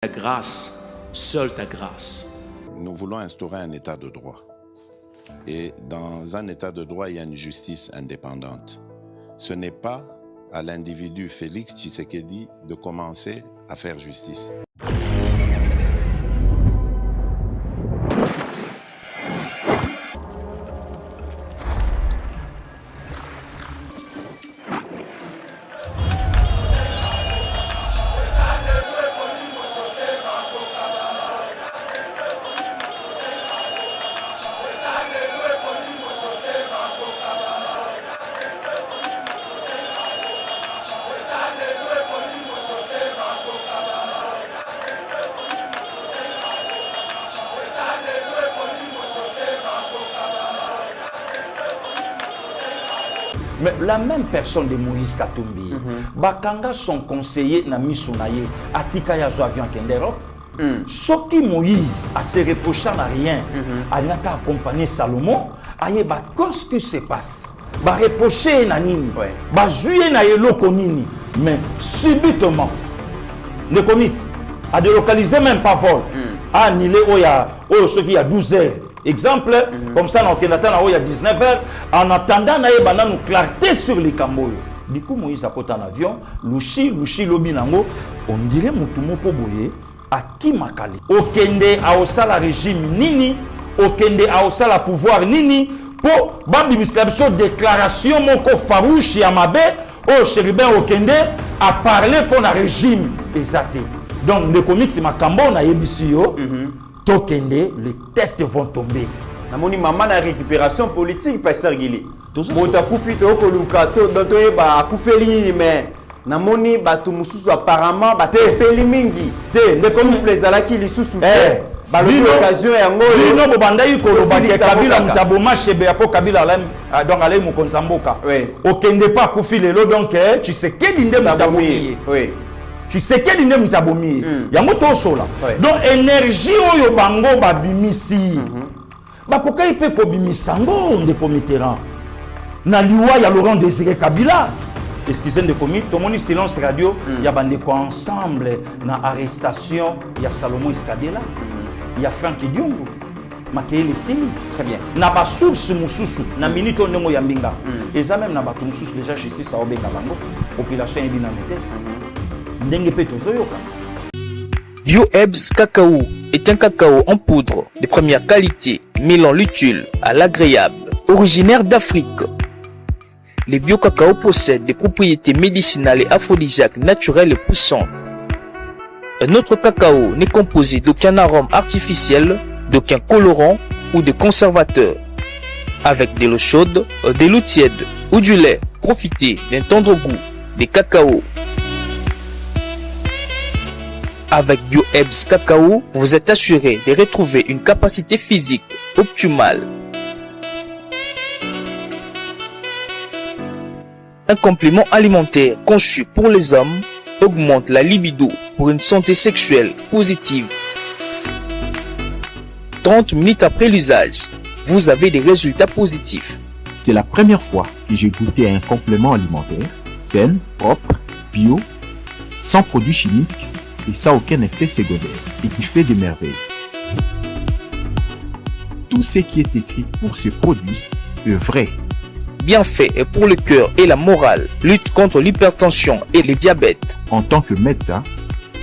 Ta grâce, seule ta grâce. Nous voulons instaurer un état de droit. Et dans un état de droit, il y a une justice indépendante. Ce n'est pas à l'individu Félix Tshisekedi de commencer à faire justice. Mais la même personne de Moïse Katumbi, Bakanga son conseiller na Misunaye, Atika Yazo avion en Europe. Soki Moïse a se reproché à rien, a n'a qu'à accompagner Salomon, aye ba qu'est-ce que se passe? Ba reprocher na nini, ba juyer na eloko nini, mais subitement, le commit a délocalisé même pas vol, a annulé ce qui y a 12 heures. Exemple, comme ça, il y a 19 heures, en attendant, il y a une clarté sur les Camboyos. Du coup, Moïse a porté un avion, Luchi, Lobinango, on dirait Moutoumoko Boye, à qui Makale. Okende a aussi la régime Nini, Okende a aussi la pouvoir Nini, pour Babi Mislabso déclaration Moko Farouche Yamabe, au Chérubin Okende a parlé pour le régime exact. Donc, le comique, c'est ma Cambo, on a Yebisio. Tokende, les têtes vont tomber. Namoni maman na récupération politique pasteur Gili. Mota kufito ko lukato doto ba kufeli mais namoni batu mususu apparemment ba sepeli mingi. Te les comme les alaki lisusu. Ba l'occasion ya ngolo. Bino bobandai ko lobaki Kabila mtaboma chebe apo Kabila la donc aller mu konsamboka. Okende pas kufilelo donc tu sais que dinde mtabomi. Oui. Tu sais que l'indem tabomi, yango to sola. Donc énergie oyo bango babimisi. Bakoka ipe ko bimisango de comiteran. Na liwa ya Laurent Désiré Kabila. Excusez de comité, tout mon silence radio, il y a bande quoi ensemble na arrestation, il y a Salomon Iskadela, il y a Franck Diongo. Makele signe très bien. Na ba source mususu, na minute onemo ya mbinga. Et ça même na ba mususu déjà justice ça obenga bango, population ebina mete. Bio-Ebs Cacao est un cacao en poudre de première qualité, mêlant l'utile à l'agréable, originaire d'Afrique. Les bio-cacao possèdent des propriétés médicinales et aphrodisiaques naturelles et puissantes. Un autre cacao n'est composé d'aucun arôme artificiel, d'aucun colorant ou de conservateur. Avec de l'eau chaude, de l'eau tiède ou du lait, profitez d'un tendre goût des cacao. Avec Bio-Ebs Cacao, vous êtes assuré de retrouver une capacité physique optimale. Un complément alimentaire conçu pour les hommes augmente la libido pour une santé sexuelle positive. 30 minutes après l'usage, vous avez des résultats positifs. C'est la première fois que j'ai goûté à un complément alimentaire sain, propre, bio, sans produits chimiques et sans aucun effet secondaire et qui fait des merveilles. Tout ce qui est écrit pour ce produit est vrai. Bienfait est pour le cœur et la morale, lutte contre l'hypertension et le diabète. En tant que médecin,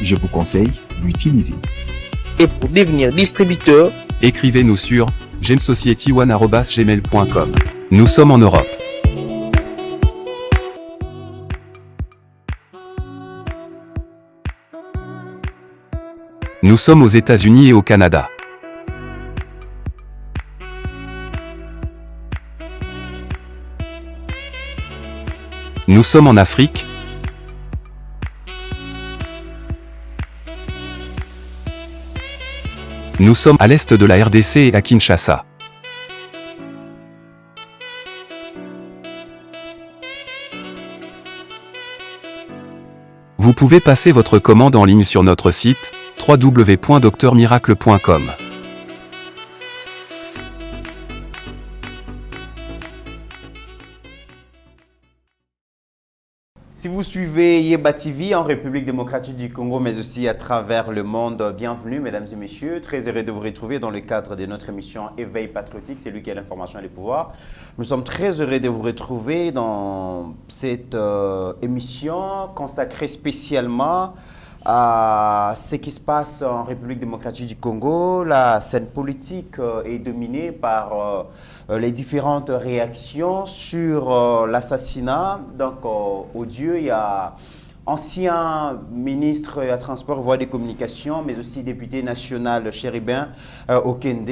je vous conseille d'utiliser. Et pour devenir distributeur, écrivez-nous sur gemsociety1@gmail.com. Nous sommes en Europe. Nous sommes aux États-Unis et au Canada. Nous sommes en Afrique. Nous sommes à l'est de la RDC et à Kinshasa. Vous pouvez passer votre commande en ligne sur notre site www.docteurmiracle.com. Si vous suivez Yeba TV en République démocratique du Congo, mais aussi à travers le monde, bienvenue mesdames et messieurs. Très heureux de vous retrouver dans le cadre de notre émission Éveil patriotique, c'est lui qui a l'information et le pouvoir. Nous sommes très heureux de vous retrouver dans cette émission consacrée spécialement à ce qui se passe en République démocratique du Congo. La scène politique est dominée par les différentes réactions sur l'assassinat. Donc, odieux, il y a ancien ministre à Transport, Voies des Communications, mais aussi député national Chéribin Okende,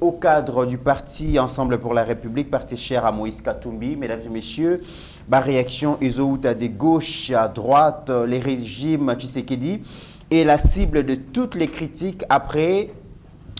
au cadre du parti Ensemble pour la République, parti cher à Moïse Katumbi. Mesdames et messieurs, ma réaction est à de gauche à droite, les régimes Tshisekedi est la cible de toutes les critiques après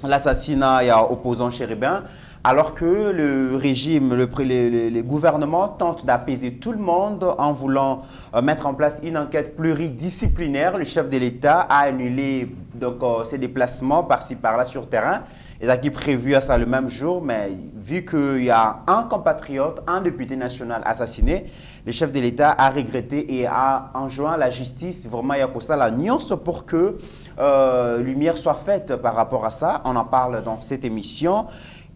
l'assassinat et opposant Chéribin. Alors que le régime, le gouvernement tente d'apaiser tout le monde en voulant mettre en place une enquête pluridisciplinaire. Le chef de l'État a annulé donc, ses déplacements par-ci par-là sur terrain. Il a qui prévu à ça le même jour, mais vu qu'il y a un compatriote, un député national assassiné, le chef de l'État a regretté et a enjoint la justice, vraiment il y a que ça, la nuance pour que lumière soit faite par rapport à ça. On en parle dans cette émission.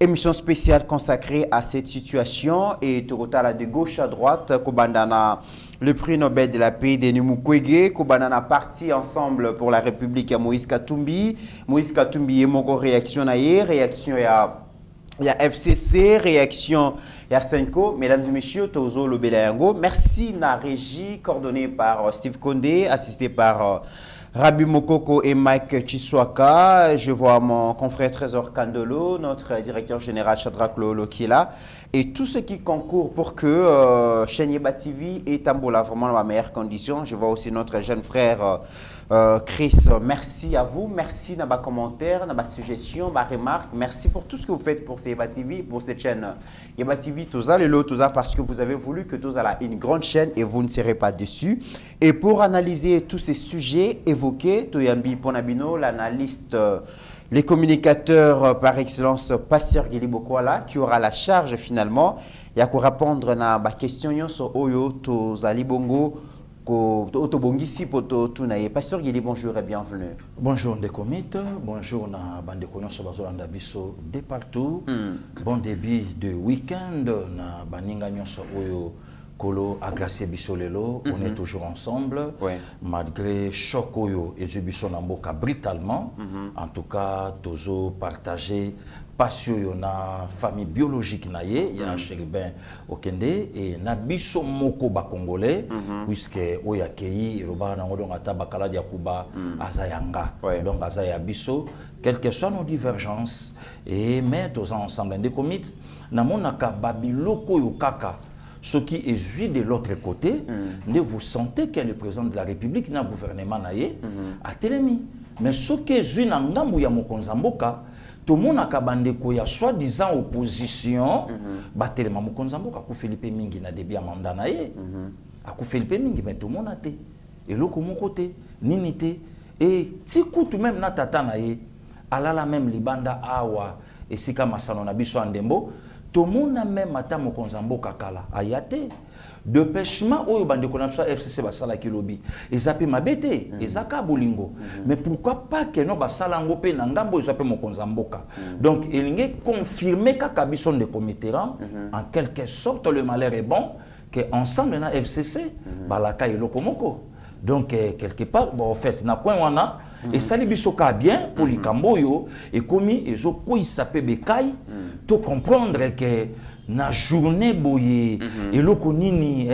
Émission spéciale consacrée à cette situation et Togotala de gauche à droite, Kobandana, le prix Nobel de la paix de Mukwege, Kobandana parti ensemble pour la République à Moïse Katumbi. Moïse Katumbi est mon réaction ailleurs, réaction il y a FCC, réaction il y a Senko. Mesdames et messieurs, Tozo Lobelayango, merci na régie coordonnée par Steve Condé, assisté par Rabi Mokoko et Mike Chiswaka. Je vois mon confrère Trésor Kandolo, notre directeur général Shadrach Lolo qui est là. Et tous ceux qui concourent pour que chaîne Yeba TV et Tambola vraiment dans la meilleure condition. Je vois aussi notre jeune frère Chris. Merci à vous. Merci dans vos commentaires, dans vos suggestions, vos remarques. Merci pour tout ce que vous faites pour Yeba TV, pour cette chaîne Yeba TV. Tout ça, parce que vous avez voulu que tout ça une grande chaîne et vous ne serez pas dessus. Et pour analyser tous ces sujets évoqués, Toyambi Ponabino, l'analyste, les communicateurs par excellence, Pasteur Guili Bokwala, qui aura la charge finalement. Il y a qu'à répondre à la question sur Oyo, Tozali Bongo, Otobongisi, Pasteur Guili, bonjour et bienvenue. Bonjour Ndekomit, bonjour na Bandekonyo Sobazolanda Biso de partout. Bon début de week-end na Baninga Nyonso Oyo. Kolo Agracé Bissolelo, on est toujours ensemble, malgré choc Oyo et Jubiso Namboka brutalement. En tout cas, Tozo partagé passion na famille biologique naye, il y a Chéribin Okende et Nabiso Moko ba Congolais, puisque Oya Kei et Roba Nangodon Ata Bakala Diakuba Azayanga, donc Azaya Biso, quelles que soient nos divergences, et mais tous ensemble, des comités, Namonaka Babiloko Yokaka. Ce qui est vu de l'autre côté, vous sentez que le président de la République, le gouvernement a télémi. Mais ce qui est vu dans le Mokonzamboka, tout le monde a bandeko ya soi-disant opposition, téléma Mokonzamboka, a Philippe Mingi na début à mandat naye, a Philippe Mingi, mais tout le monde a été. Et l'autre côté, ninité. Et si tout même na tata naye, alala même libanda awa, et si comme Masano na biso andembo, tout le monde a même atteint mon konzambo kakala ayate de pêchement au bande konamsa FCC basala kilobi et zapi mabete et zaka bolingo mais pourquoi pas que no basala ngope na ngambo zapi mon konzamboka donc il est confirmé qu'akabison de comitéran en quelque sorte le malheur est bon que ensemble na FCC balaka et lokomoko donc quelque part bon en fait na point wana et ça les bisoka bien pour les camboyo et commis et zo ko isape bekai to comprendre que na journée boye et lokonini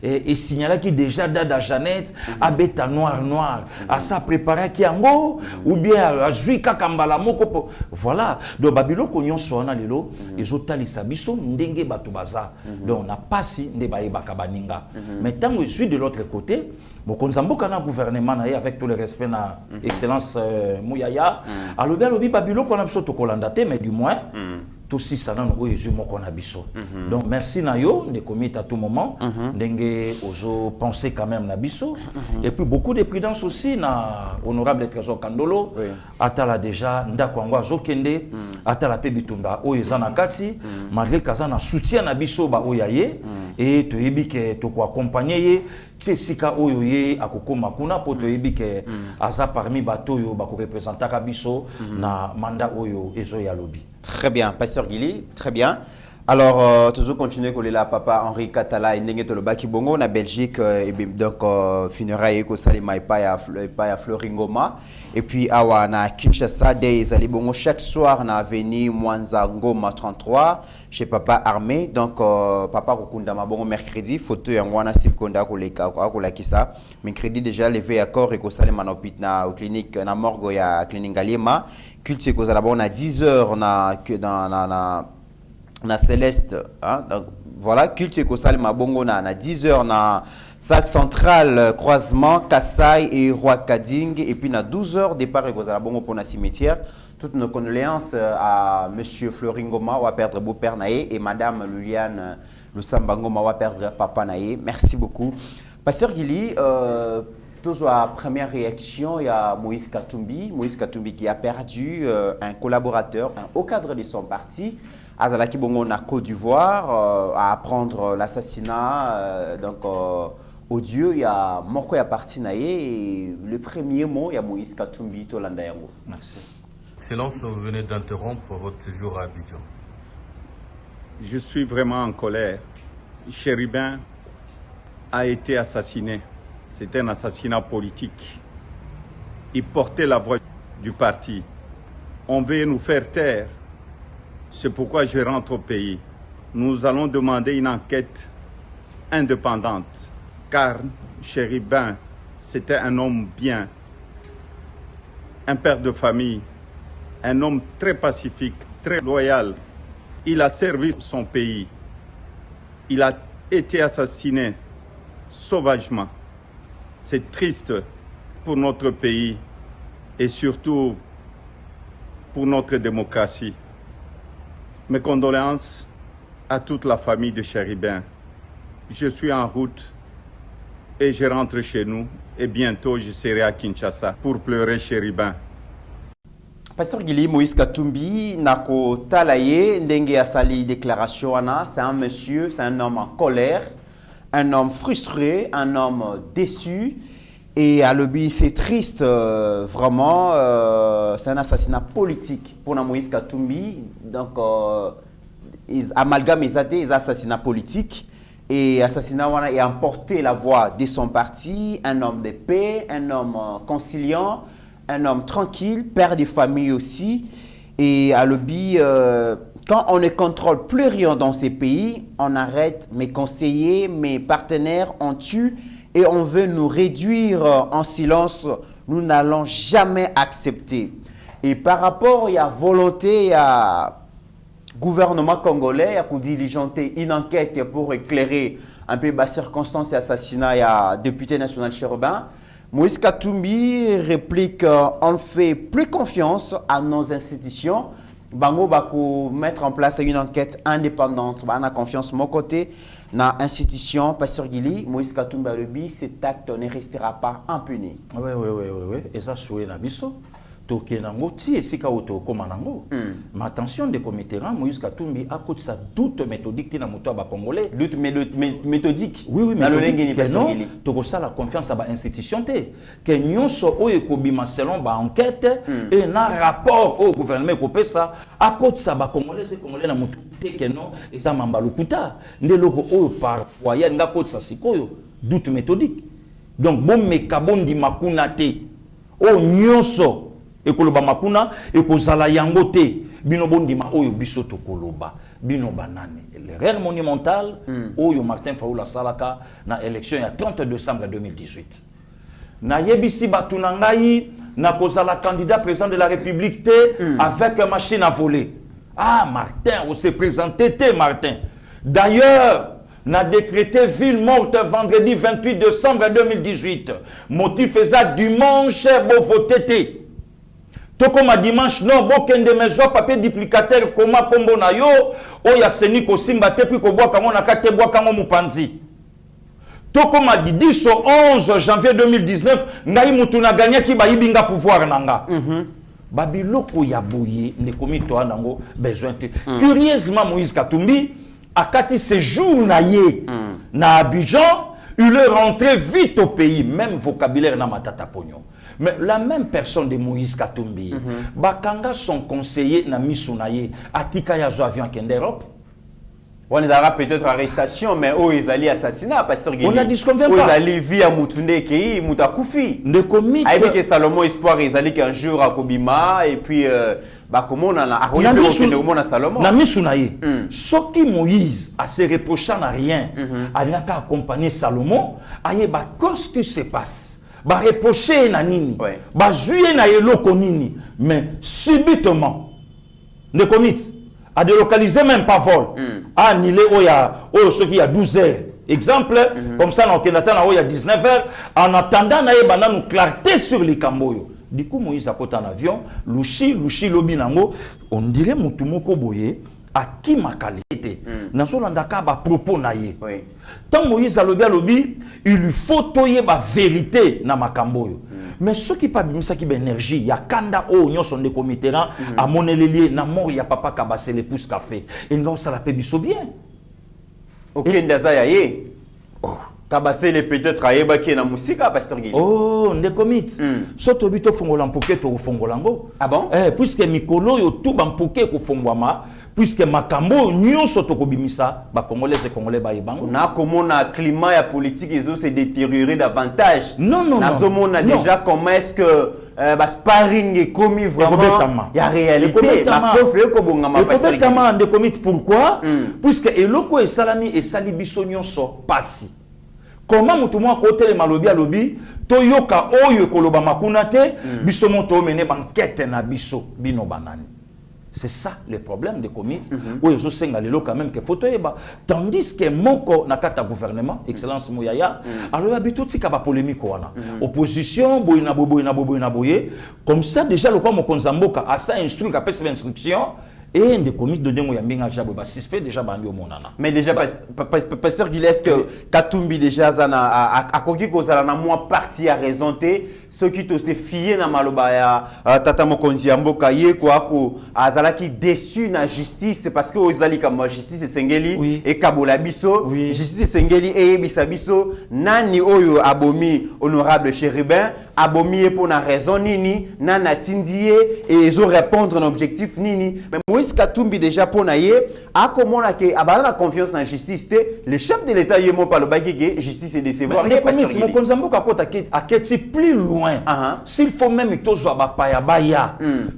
et signala qui déjà dada Jeannette a beta noir à ça préparer qui ango ou bien à jouer kakambala moko voilà donc babilo konyon sona lelo et zo talisa biso ndenge bato baza donc on a passé nde baeba kabaninga mais tant que je suis de l'autre côté Mokonzamboka na gouvernement avec tout le respect na excellence Mouyaya alobi babilo qu'on a biso to kolandate mais du moins Tosi sanan o ezu moko na biso. Donc merci na yo de commis à tout moment ndenge ozo penser quand même na biso et puis beaucoup de prudence aussi na honorable Trésor Kandolo atala déjà ndako ngo azokende atala pe bitumba o ezana kati malgré kazana soutien na biso ba oyaye et to yebi ke to ko accompagner ye tsika oyo ye akokoma kuna po to yebi ke aza parmi bato yo ba ko représenter ka biso na mandat oyo ezo ya lobby. Très bien, Pasteur Gili, très bien. Alors, toujours continuer avec le papa Henri Katala et Nengue Tolobaki Bongo, en Belgique, et donc, funérailles Eko Salima et Paya Floringoma. Et puis, awa na Kinshasa, des Ali Bongo, chaque soir, na avenue Mwanza Ngoma 33, chez Papa Armé. Donc, Papa Rokundama Bongo, mercredi, photo Yangwana Steve Konda Kola Kisa. Mercredi, déjà, levé à corps, Eko Salima na clinique, na morgue, ya clinique Galima. Culte Eko Salabon, à 10h, na Céleste, hein? Donc, voilà, culte Ekosal Mabongo na 10h na salle centrale croisement Kassai et Roi Kading et puis na 12h départ Ekosal Bongo pour na cimetière. Toutes nos condoléances à monsieur Floringoma va perdre beau-père Naé et madame Luliane Lusambangoma va perdre papa Naé. Merci beaucoup. Pasteur Gili, toujours à première réaction, il y a Moïse Katumbi qui a perdu un collaborateur, un haut cadre de son parti. Azalaki Bongo na Côte d'Ivoire à apprendre l'assassinat odieux. Il y a Moko ya parti naé et le premier mot il y a Moïse Katumbi Tolanda Yango. Merci. Excellence, vous venez d'interrompre votre séjour à Abidjan. Je suis vraiment en colère. Chéribin a été assassiné. C'était un assassinat politique. Il portait la voix du parti. On veut nous faire taire. C'est pourquoi je rentre au pays. Nous allons demander une enquête indépendante. Car Chéribin, c'était un homme bien, un père de famille, un homme très pacifique, très loyal. Il a servi son pays. Il a été assassiné sauvagement. C'est triste pour notre pays et surtout pour notre démocratie. Mes condoléances à toute la famille de Chéribin. Je suis en route et je rentre chez nous et bientôt je serai à Kinshasa pour pleurer Chéribin. Pasteur Gili, Moïse Katumbi, Nako Talaye, Ndenge Asali déclaration, c'est un monsieur, c'est un homme en colère, un homme frustré, un homme déçu. Et à l'objet, c'est triste, vraiment, c'est un assassinat politique pour Moïse Katumbi. Donc, ils amalgament les assassinats politiques. Et l'assassinat a emporté la voix de son parti, un homme de paix, un homme conciliant, un homme tranquille, père de famille aussi. Et à l'objet, quand on ne contrôle plus rien dans ces pays, on arrête mes conseillers, mes partenaires, on tue. Et on veut nous réduire en silence, nous n'allons jamais accepter. Et par rapport à la volonté, à gouvernement congolais, à diligenter une enquête pour éclairer un peu les circonstances et assassinat à député national Chéribin, Moïse Katumbi réplique on ne fait plus confiance à nos institutions. Bango bako mettre en place une enquête indépendante. On a confiance de mon côté. Dans l'institution, Pasteur Gili, Moïse Katumbi Alobi, cet acte ne restera pas impuni. Oui. Et ça, c'est un abisso. Tokenango, ti esika auto komanango. Mais attention, de commetterant, Moïse Katumbi a côté sa doute méthodique na moto ba congolais. Doute méthodique. Oui, méthodique. Non, toko ça la confiance à ba institution té. Que nyonso o ekobima selon ba enquête et na rapport au gouvernement ko pesa a côté sa ba congolais c'est congolais na moto té que non et ça mambalukuta. Ndeloko o parfois ya nga côté sa sikoyo doute méthodique. Donc bon me kabondi makuna té. O nyonso ekoloba makuna ekozala yango te bino bondima oyo biso tokoloba bino banane l'erreur monumentale oyo Martin Fayulu salaka na élection ya 30 décembre 2018 na yebisi batu na ngai na kozala candidat président de la République te avec une machine à voler. Ah Martin, on s'est présenté te Martin. D'ailleurs n'a décrété ville morte vendredi 28 décembre 2018. Motif exact dimanche beau voté. Tokoma dimanche non bokende mezo papier duplicateur koma kombo na yo oya seni ko simba te puis ko bwaka ngo na kate bwaka ngo mupanzi. Tokoma di 10 au 11 janvier 2019 ngai mutu na gagné ki ba yibinga pouvoir nanga. Babiloko ya boye ne komi to anango besoin te. Curieusement Moïse Katumbi akati séjour na ye na Abidjan, il est rentré vite au pays, même vocabulaire na matata pognon. Mais la même personne de Moïse Katumbi, bakanga son conseiller na misunaye, atika ya zo avion kende Europe. On a peut-être arrestation, mais où ils allaient assassinat, pasteur Guilly. On a dit ce qu'on vient pas. Ils allaient via Moutoundé qui Moutakoufi. Ne commit. Avec que Salomon Espoir, ils allaient qu'un jour à Kobima et puis comment on a Salomon. Na misunaye. Soki Moïse a se reprochant à rien, a n'a qu'à accompagner Salomon, aye ba qu'est-ce qui se passe? Ba reprocher na nini, ba juer na eloko nini, mais subitement ne commit à délocaliser même pas vol, à annuler ce qui y a 12 heures. Exemple, comme ça, on a il y a 19 heures, en attendant, on a une clarté sur les Camboyo. Du coup, Moïse a côté en avion, Louchi, Lobinango, on dirait Moutoumoko Boye, à qui ma qualité. Dans ce landaka, propos naïe. Tant Moïse a lobby, il lui faut toyer la vérité dans ma Camboyo. Mais ce qui pas bien ça qui énergie, il y a kanda o nyon son de committerant à monelelier na mort il y a papa kabassé les pouces café et non ça la paie biso bien. OK ndaza yaye. Oh, kabassé les peut-être ayeba ki na musika pasteur Guilly. Oh, ne commit. Soto bito fongola mpoke to fongolango. Ah bon? Puisque mikolo yo tout ba mpoke ko fongwama. Puisque makambo nyonso tokobimisa ba congolais et congolais ba yebango na comment na climat ya politique ils ont se détérioré davantage. Non on a déjà comment est-ce que ba sparring est commis vraiment il y a réalité ma prof ko bonga ma passer de commit pourquoi puisque eloko et salami et salibiso nyonso pasi comment mutu mo côté le malobi alobi toyoka oyo koloba makuna te biso moto mene banquête na biso bino banani. C'est ça le problème des comités. Où ils ont quand même que photo tandis que moko nakata gouvernement excellence Mouyaya alors habitude si kaba polémique wana opposition boyina boye comme ça déjà le quoi mon konzamboka a ça instruit ka pesa instruction et des comités de dengo ya mbinga jabo ba suspect déjà bandi monana. Mais déjà pasteur Guilly est-ce que Katumbi déjà zana a koki ko zala na moi parti à raisonner ceux qui te se fier na maloba ya tata mokonzi ya mboka ye quoi ko azala qui déçu na justice parce que ozali comme justice sengeli et kabola biso justice sengeli et bisabiso nani oyo abomi honorable chérubin abomi pour na raison nini nana tindie et ils ont répondre un objectif nini mais Moïse Katumbi déjà pour na ye a comment na ke abala la confiance en justice le chef de l'état yemo par le bagage justice et décevoir mais mokonzi ya mboka kota aketi plus loin. S'il faut même que tu baya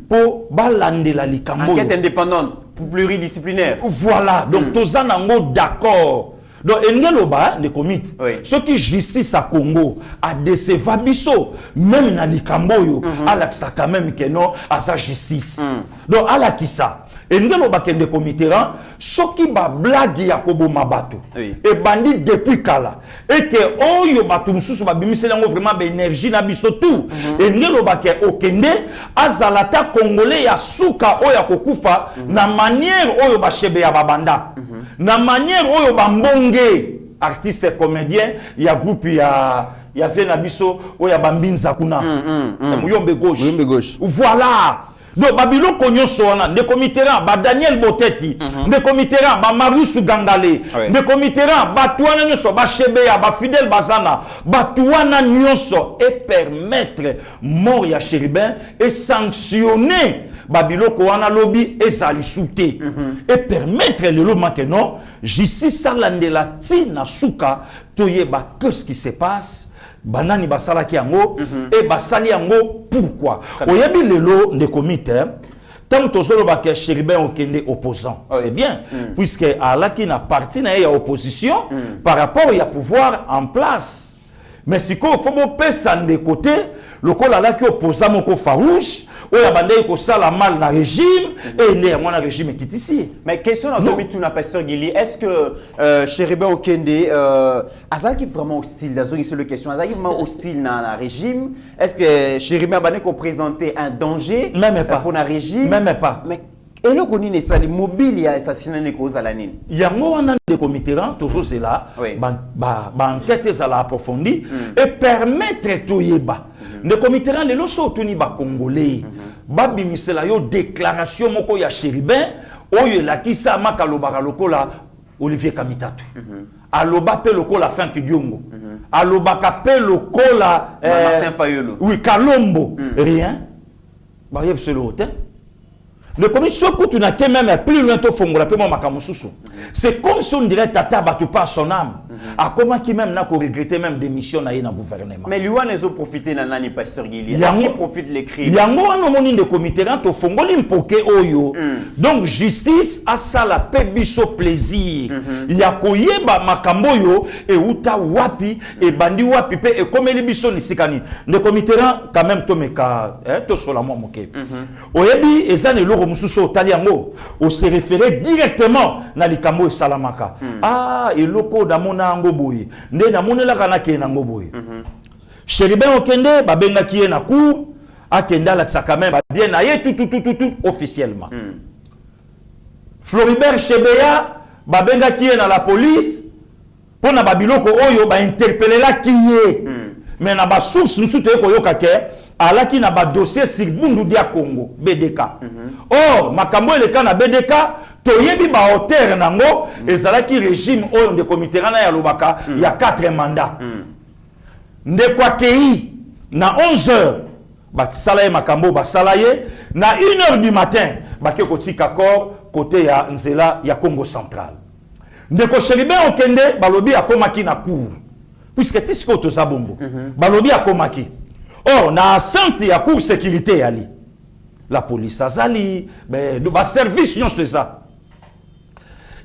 pour balander la likambo. Enquête indépendante, pluridisciplinaire. Voilà, donc tous en d'accord. Donc engeloba de commit. Ce qui justice à Congo a décevoir biso même na likambo yo alaxa quand même que non à sa justice. Donc ala kisa engeloba kende commitera ce qui ba blague ya kobo mabato et bandit depuis kala et que oyo batu mususu ba bimisela ngo vraiment ba énergie na biso tout engeloba ke okende azalata congolais ya suka oya kokufa na manière oyo ba chebe ya babanda na manière oyo ba mbonge artiste comédien ya groupe ya vena biso oya ba mbinza kuna muyombe gauche voilà. Donc Babylon konyoso wana de komitera ba Daniel Boteti de komitera ba Marius Gangale de komitera ba tuana nyoso ba Shebeya ba Fidel Bazana ba tuana nyoso et permettre mort ya chérubin et sanctionner Babylon wana lobby et salisuté et permettre le lo maintenant justice salandela tina suka toyeba qu'est-ce qui se passe banani basala ki yango et basali yango pourquoi oyebi lelo de comité tant tozolo ba ke chérubin okende opposant c'est bien puisque alaki na parti na ya opposition par rapport au pouvoir en place mais si ko faut pesa de côté le col alaki opposant moko farouche oyo abandai ko sala mal na régime et né à mon régime qui ici. Mais question à Zomi Tuna Pasteur Gili, est-ce que Chéribin Okende azaki vraiment hostile dans une seule question, azaki vraiment hostile dans le régime? Est-ce que Chéribin Abane ko présenter un danger même pas pour le régime? Même pas. Mais et le koni ne sali mobile ya assassinat ne cause à la nine. Yango wana de comitéran toujours c'est là. Ba enquête ça l'a approfondi et permettre toyeba. Ne comitéran le loso toni ba congolais. Ba bimisela yo déclaration moko ya Chéribin oyo la kisa makaloba lokola Olivier Kamitatu. Aloba pe lokola Frank Diongo. Aloba ka pe lokola Martin Fayolo. Oui, Kalombo. Rien. Ba yeb c'est le hôtel. Le commission coûte une attaque même plus loin to fongola pe mo makamususu. C'est comme si on dirait tata batu pas son âme. A comment qui même n'a ko regretter même démission na yena gouvernement. Mais lui on les a profité na nani Pasteur Gili. Qui profite les crimes. Yango wana moni de comité to fongoli mpoke oyo. Donc justice a ça la pe biso plaisir. Ya koyeba makambo yo e uta wapi e bandi wapi pe e komeli biso ni sikani. Le comité quand même to meka to sola mo moke. Oyebi ezane loro mususu taliango o se référer directement na likambo e salamaka. Ah et loko da mona ngo boye. Nde na monela kana ke na ngo boye. Chéribin Okende babenga ki na cour akenda la ça quand même bien na ye tout officiellement. Floribert Chebeya babenga ki na la police pour na babiloko oyo ba interpeller la ki ye. Mais na ba source nsusu te ko yoka ke alaki na ba dossier sur Bundu dia Congo BDK. Or makambo ele kana BDK toyebi ba auteur nango ezalaki régime oyo de comité na ya lobaka ya 4 mandats. Ndekwa kei na 11h ba salaye makambo ba salaye na 1h du matin ba ke kotika corps côté ya nzela ya Congo central. Ndeko Chéribin Okende balobi akomaki na cour puisque tisiko to sabongo balobi akomaki. Or na centre ya cour sécurité ali la police azali mais ba service non c'est ça.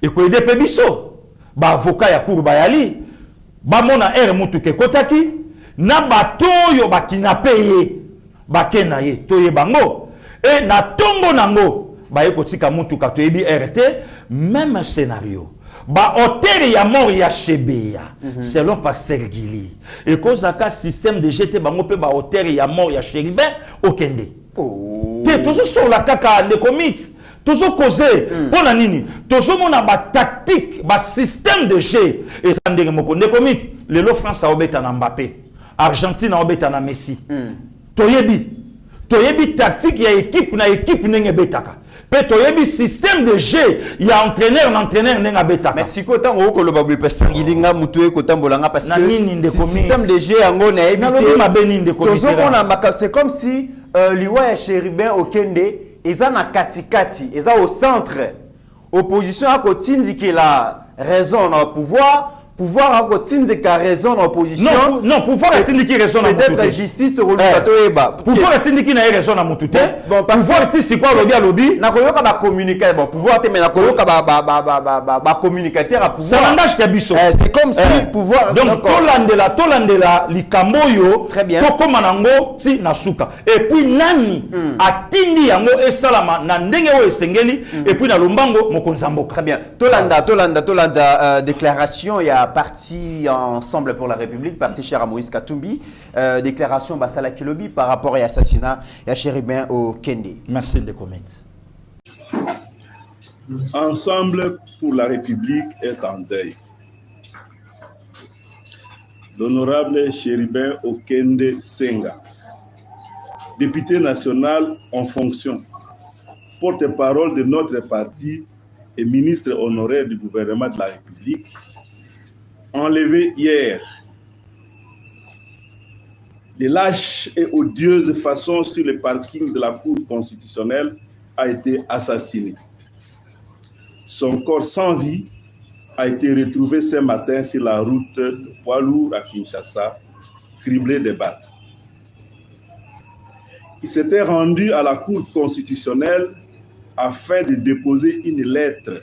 Et ko ide pe biso ba avocat ya cour ba yali ba mona er mutu ke kotaki na bato yo ba kinape ba kena ye toye bango et na tongo nango ba ekotika mutu ka toyebi RT même scénario ba hôtel ya mort ya Chebeya selon Pasteur Gili et kozaka système de GT bango pe ba hôtel ya mort ya Chéribin Okende te toujours sur la kaka de comics toujours causé pour la nini toujours mona ba tactique ba système de G et ça ndenge moko de comics le lo France a obeta na Mbappé Argentine a obeta na Messi toyebi tactique ya équipe na équipe ndenge betaka pe toyebi système de jeu ya entraîneur ndenge betaka. Mais si kota ngo ko loba Pasteur Gili nga mutu e kotambolanga parce que système de jeu yango na ebité ma beninde comité c'est comme si liwa ya Chéribin Okende eza na katikati eza au centre opposition a kotindikela raison na pouvoir a kotindika raison na opposition non pouvoir atindiki raison na mutu peut-être justice rolukato eba pouvoir atindiki na raison na mutu te pouvoir ti c'est quoi lobby na koyoka ba communiquer bon pouvoir te mais na koyoka ba communicateur a pouvoir ça langage kabiso c'est comme si pouvoir donc tolandela likambo yo très bien to koma nango ti na suka et puis nani atindi yango esalama na ndenge o esengeli et puis na lombango mokonzi mboka. Très bien tolanda déclaration ya parti Ensemble pour la République, parti cher à Moïse Katumbi, déclaration Basala Kilobi par rapport à l'assassinat de Chéribin Okende. Merci de commettre. Ensemble pour la République est en deuil. L'honorable Chéribin Okende Senga, député national en fonction, porte-parole de notre parti et ministre honoraire du gouvernement de la République, enlevé hier de lâche et odieuse façon sur le parking de la Cour constitutionnelle, a été assassiné. Son corps sans vie a été retrouvé ce matin sur la route de Poilour à Kinshasa, criblé de balles. Il s'était rendu à la Cour constitutionnelle afin de déposer une lettre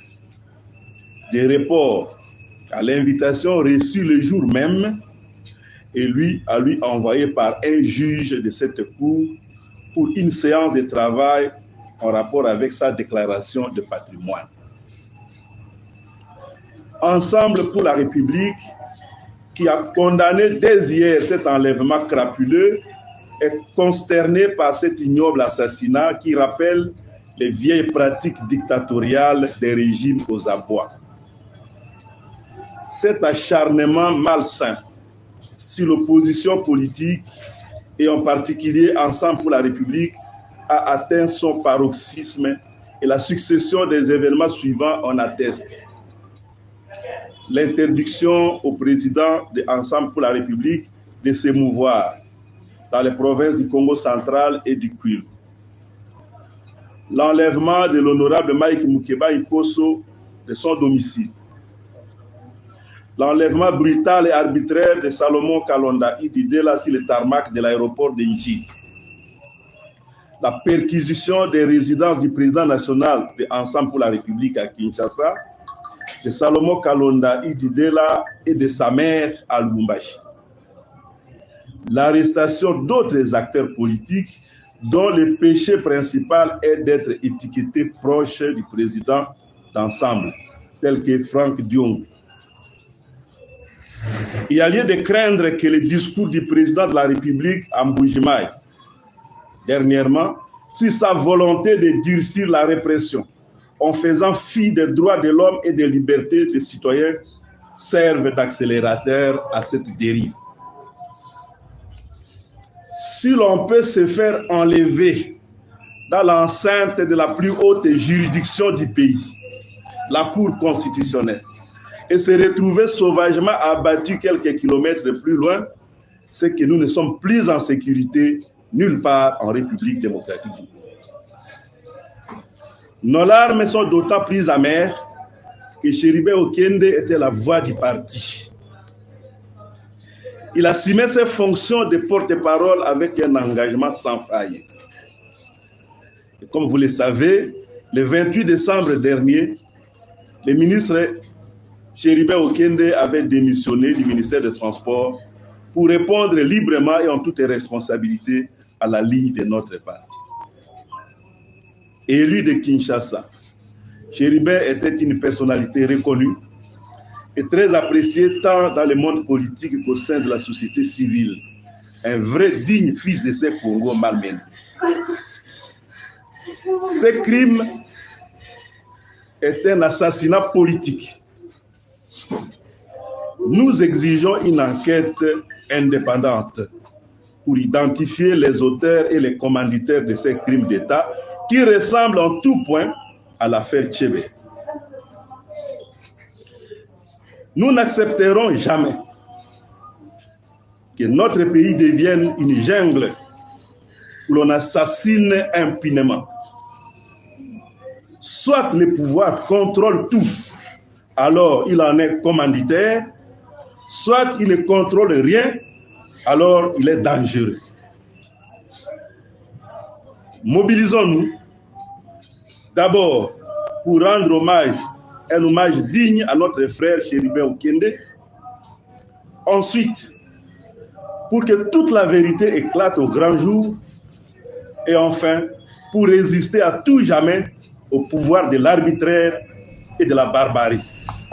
de report à l'invitation reçue le jour même et lui a envoyé par un juge de cette cour pour une séance de travail en rapport avec sa déclaration de patrimoine. Ensemble pour la République, qui a condamné dès hier cet enlèvement crapuleux, est consterné par cet ignoble assassinat qui rappelle les vieilles pratiques dictatoriales des régimes aux abois. Cet acharnement malsain sur l'opposition politique et en particulier Ensemble pour la République a atteint son paroxysme et la succession des événements suivants en atteste. L'interdiction au président de Ensemble pour la République de s'émouvoir dans les provinces du Congo central et du Kwilu. L'enlèvement de l'honorable Mike Mukeba Ikosso de son domicile. L'enlèvement brutal et arbitraire de Salomon Kalonda Ididela sur le tarmac de l'aéroport de Njidi. La perquisition des résidences du président national de Ensemble pour la République à Kinshasa, de Salomon Kalonda Ididela et de sa mère à Lubumbashi. L'arrestation d'autres acteurs politiques dont le péché principal est d'être étiquetés proches du président d'Ensemble, tel que Franck Diong. Il y a lieu de craindre que le discours du président de la République à Mbujimaï, dernièrement, sur sa volonté de durcir la répression en faisant fi des droits de l'homme et des libertés des citoyens, servent d'accélérateur à cette dérive. Si l'on peut se faire enlever dans l'enceinte de la plus haute juridiction du pays, la Cour constitutionnelle, et se retrouver sauvagement abattu quelques kilomètres plus loin, c'est que nous ne sommes plus en sécurité nulle part en République démocratique du Congo. Nos larmes sont d'autant plus amères que Chéribin Okende était la voix du parti. Il assumait ses fonctions de porte-parole avec un engagement sans faille. Et comme vous le savez, le 28 décembre dernier, le ministre Chéribin Okende avait démissionné du ministère des Transports pour répondre librement et en toute responsabilité à la ligne de notre parti. Élu de Kinshasa, Chéribin était une personnalité reconnue et très apprécié tant dans le monde politique qu'au sein de la société civile. Un vrai digne fils de ces Congo malmenés. Ce crime est un assassinat politique. Nous exigeons une enquête indépendante pour identifier les auteurs et les commanditaires de ces crimes d'État qui ressemblent en tout point à l'affaire Tchébé. Nous n'accepterons jamais que notre pays devienne une jungle où l'on assassine impunément. Soit le pouvoir contrôle tout, alors il en est commanditaire, soit il ne contrôle rien, alors il est dangereux. Mobilisons-nous d'abord pour rendre un hommage digne à notre frère Chéribin Okende. Ensuite, pour que toute la vérité éclate au grand jour. Et enfin, pour résister à tout jamais au pouvoir de l'arbitraire et de la barbarie.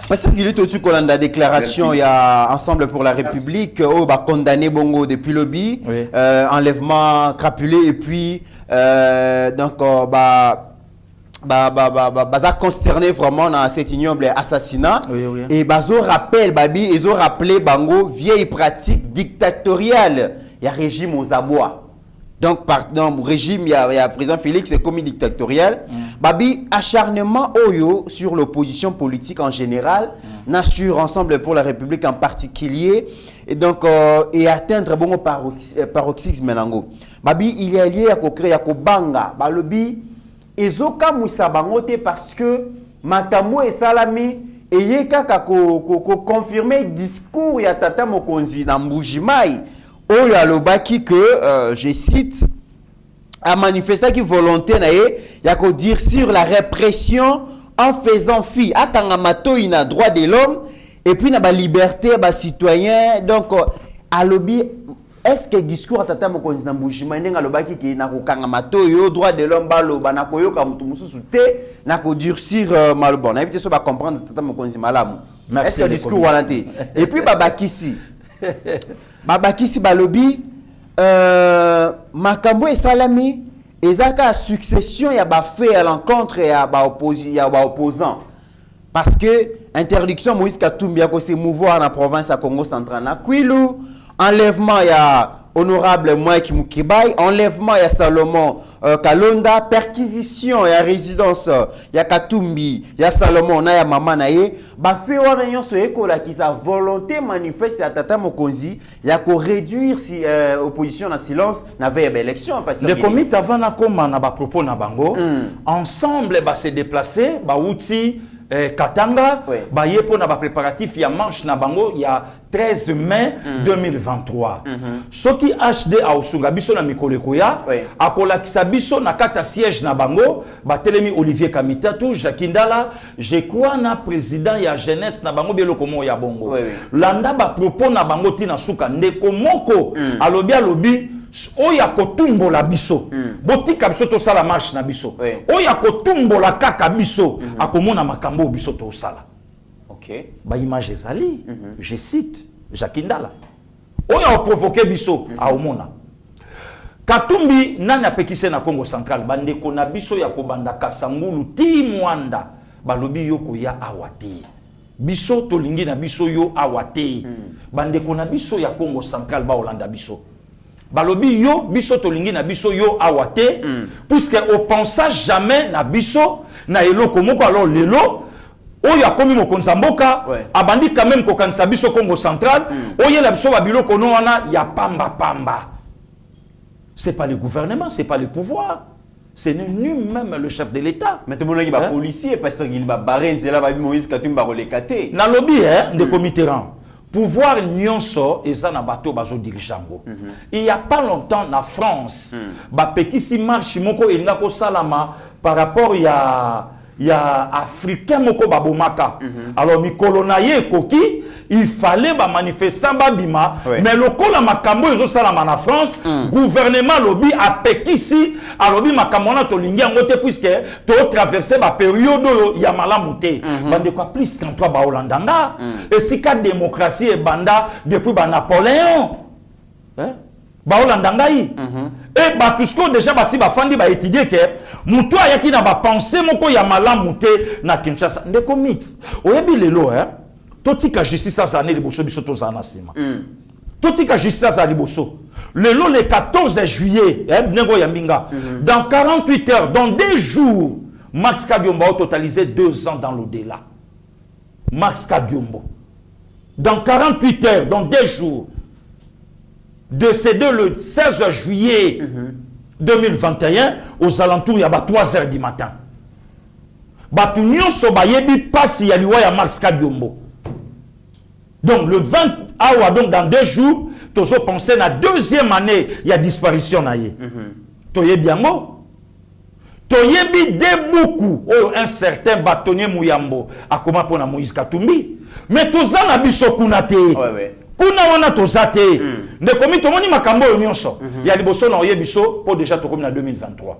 Parce qu'il est au-dessus de la déclaration, il y a Ensemble pour la République, condamné Bongo depuis le bi, oui. Enlèvement crapulé et puis ça consterné vraiment dans cet ignoble assassinat. Oui, oui. Et bazo rappelle babi, ils ont rappelé Bango vieille pratique dictatoriale. Il y a régime aux abois. Donc dans le régime il y a président Félix c'est comme dictatorial. Babi acharnement oyo sur l'opposition politique en général, sur Ensemble pour la République en particulier et donc et atteindre bon paroxysme nango. Babi il y a lié à créer à kobanga balobi ezoka musabangote parce que matamo et salami et yeka confirmer discours ya tata mokonzi na Mbujimaï oyo alobaki que je cite a manifesté qui volonté na ye ya ko dire sur la répression en faisant fi atangamato ina droit de l'homme et puis na ba liberté ba citoyen donc alobi est-ce que discours atata mokonzi na Mbushima ndenga lobaki ki na kokanga matoyo droit de l'homme baloba na koyoka mutu mususu te na ko durcir malbon na éviter so ba comprendre atata mokonzi malamu. Est-ce que discours wana te et puis babakisi balobi makambo esalami ezaka succession ya ba fait à l'encontre ya ba opposant parce que interdiction Moïse Katumbi a se mouvoir en province à Congo central na Kwilu, enlèvement ya honorable Mike Mukibai, enlèvement ya Salomon Kalonda, perquisition ya résidence ya Katumbi ya Salomon na ya mama na ye ba fait wana nyonso ekola ki sa volonté manifeste ya tata mokonzi ya ko réduire si opposition na silence na veille ya élection parce que le comité avant na koma na ba propos na bango ensemble ba se déplacer ba outil Katanga ba yepo na ba préparatif ya marche na bango ya 13 mai 2023 soki HD a osunga biso na mikoleko ya akola kisabiso na kata siège na bango ba telemi Olivier Kamitatu Jakindala je crois na président ya jeunesse na bango bielo komo ya bongo landa ba propos na bango tina suka ndeko moko alobi oya kotumbola biso botika biso to sala marche na biso oya kotumbola kaka biso akomona makambo biso to sala ba image ezali je cite Jakindala oya provoquer biso aomona Katumbi nani apekise na Congo central bandeko na biso ya kobanda Kasangulu ti Mwanda balobi yoko ya awate biso tolingi na biso yo awate bandeko na biso ya Congo central ba Olanda biso balobi yo biso tolingi na biso yo awate puisque on pensa jamais na biso na eloko moko alors lelo oyo akomi mokonza mboka abandi quand même kokanisa biso Congo central oyo la biso ba biloko no wana ya pamba c'est pas le gouvernement c'est pas le pouvoir ce n'est ni même le chef de l'État. Mais tout le monde qui va policier parce qu'il va barrer c'est là va Moïse Katumbi ba relekate na lobby de comiteran pouvoir nyonso eza na bato bazo dirigeango il y a pas longtemps na France ba pekisi marche moko elinga ko salama par rapport ya africain moko babomaka alors mikolo na ye koki il fallait ba manifestant babima mais lokola makambo ezo salama na France gouvernement lobi a pekisi alobi makambo na tolingi yango te puisque to traverser ba période ya malamu te bande quoi plus 33 ba Holandanga et si ka démocratie e banda depuis ba Napoléon ba Holandanga yi et ba puisque déjà ba si ba fandi ba étudier que mutu ayaki na ba penser moko ya malamu te na Kinshasa ndeko mit oyebi lelo totika justice za ne liboso biso to za na sima totika justice za liboso lelo le 14 juillet nego ya mbinga dans 48 heures dans 2 jours Max Kadiombo a totalisé 2 ans dans l'au-delà. Max Kadiombo dans 48 heures dans 2 jours décédé le 16 juillet 2021 aux alentours il y a 3 heures du matin batu nyonso bayebi pasi ya liwa ya Max Kadiombo. Donc le 20 awa donc dans 2 jours tozo penser na 2e année il y a disparition na ye toyebi yango toyebi de beaucoup un certain bâtonnier Muyambo akoma pona Moïse Katumbi mais toza na biso kuna te kuna wana toza te ndeko mi tomoni makambo nyonso ya liboso na oyebi biso po déjà tokomi na 2023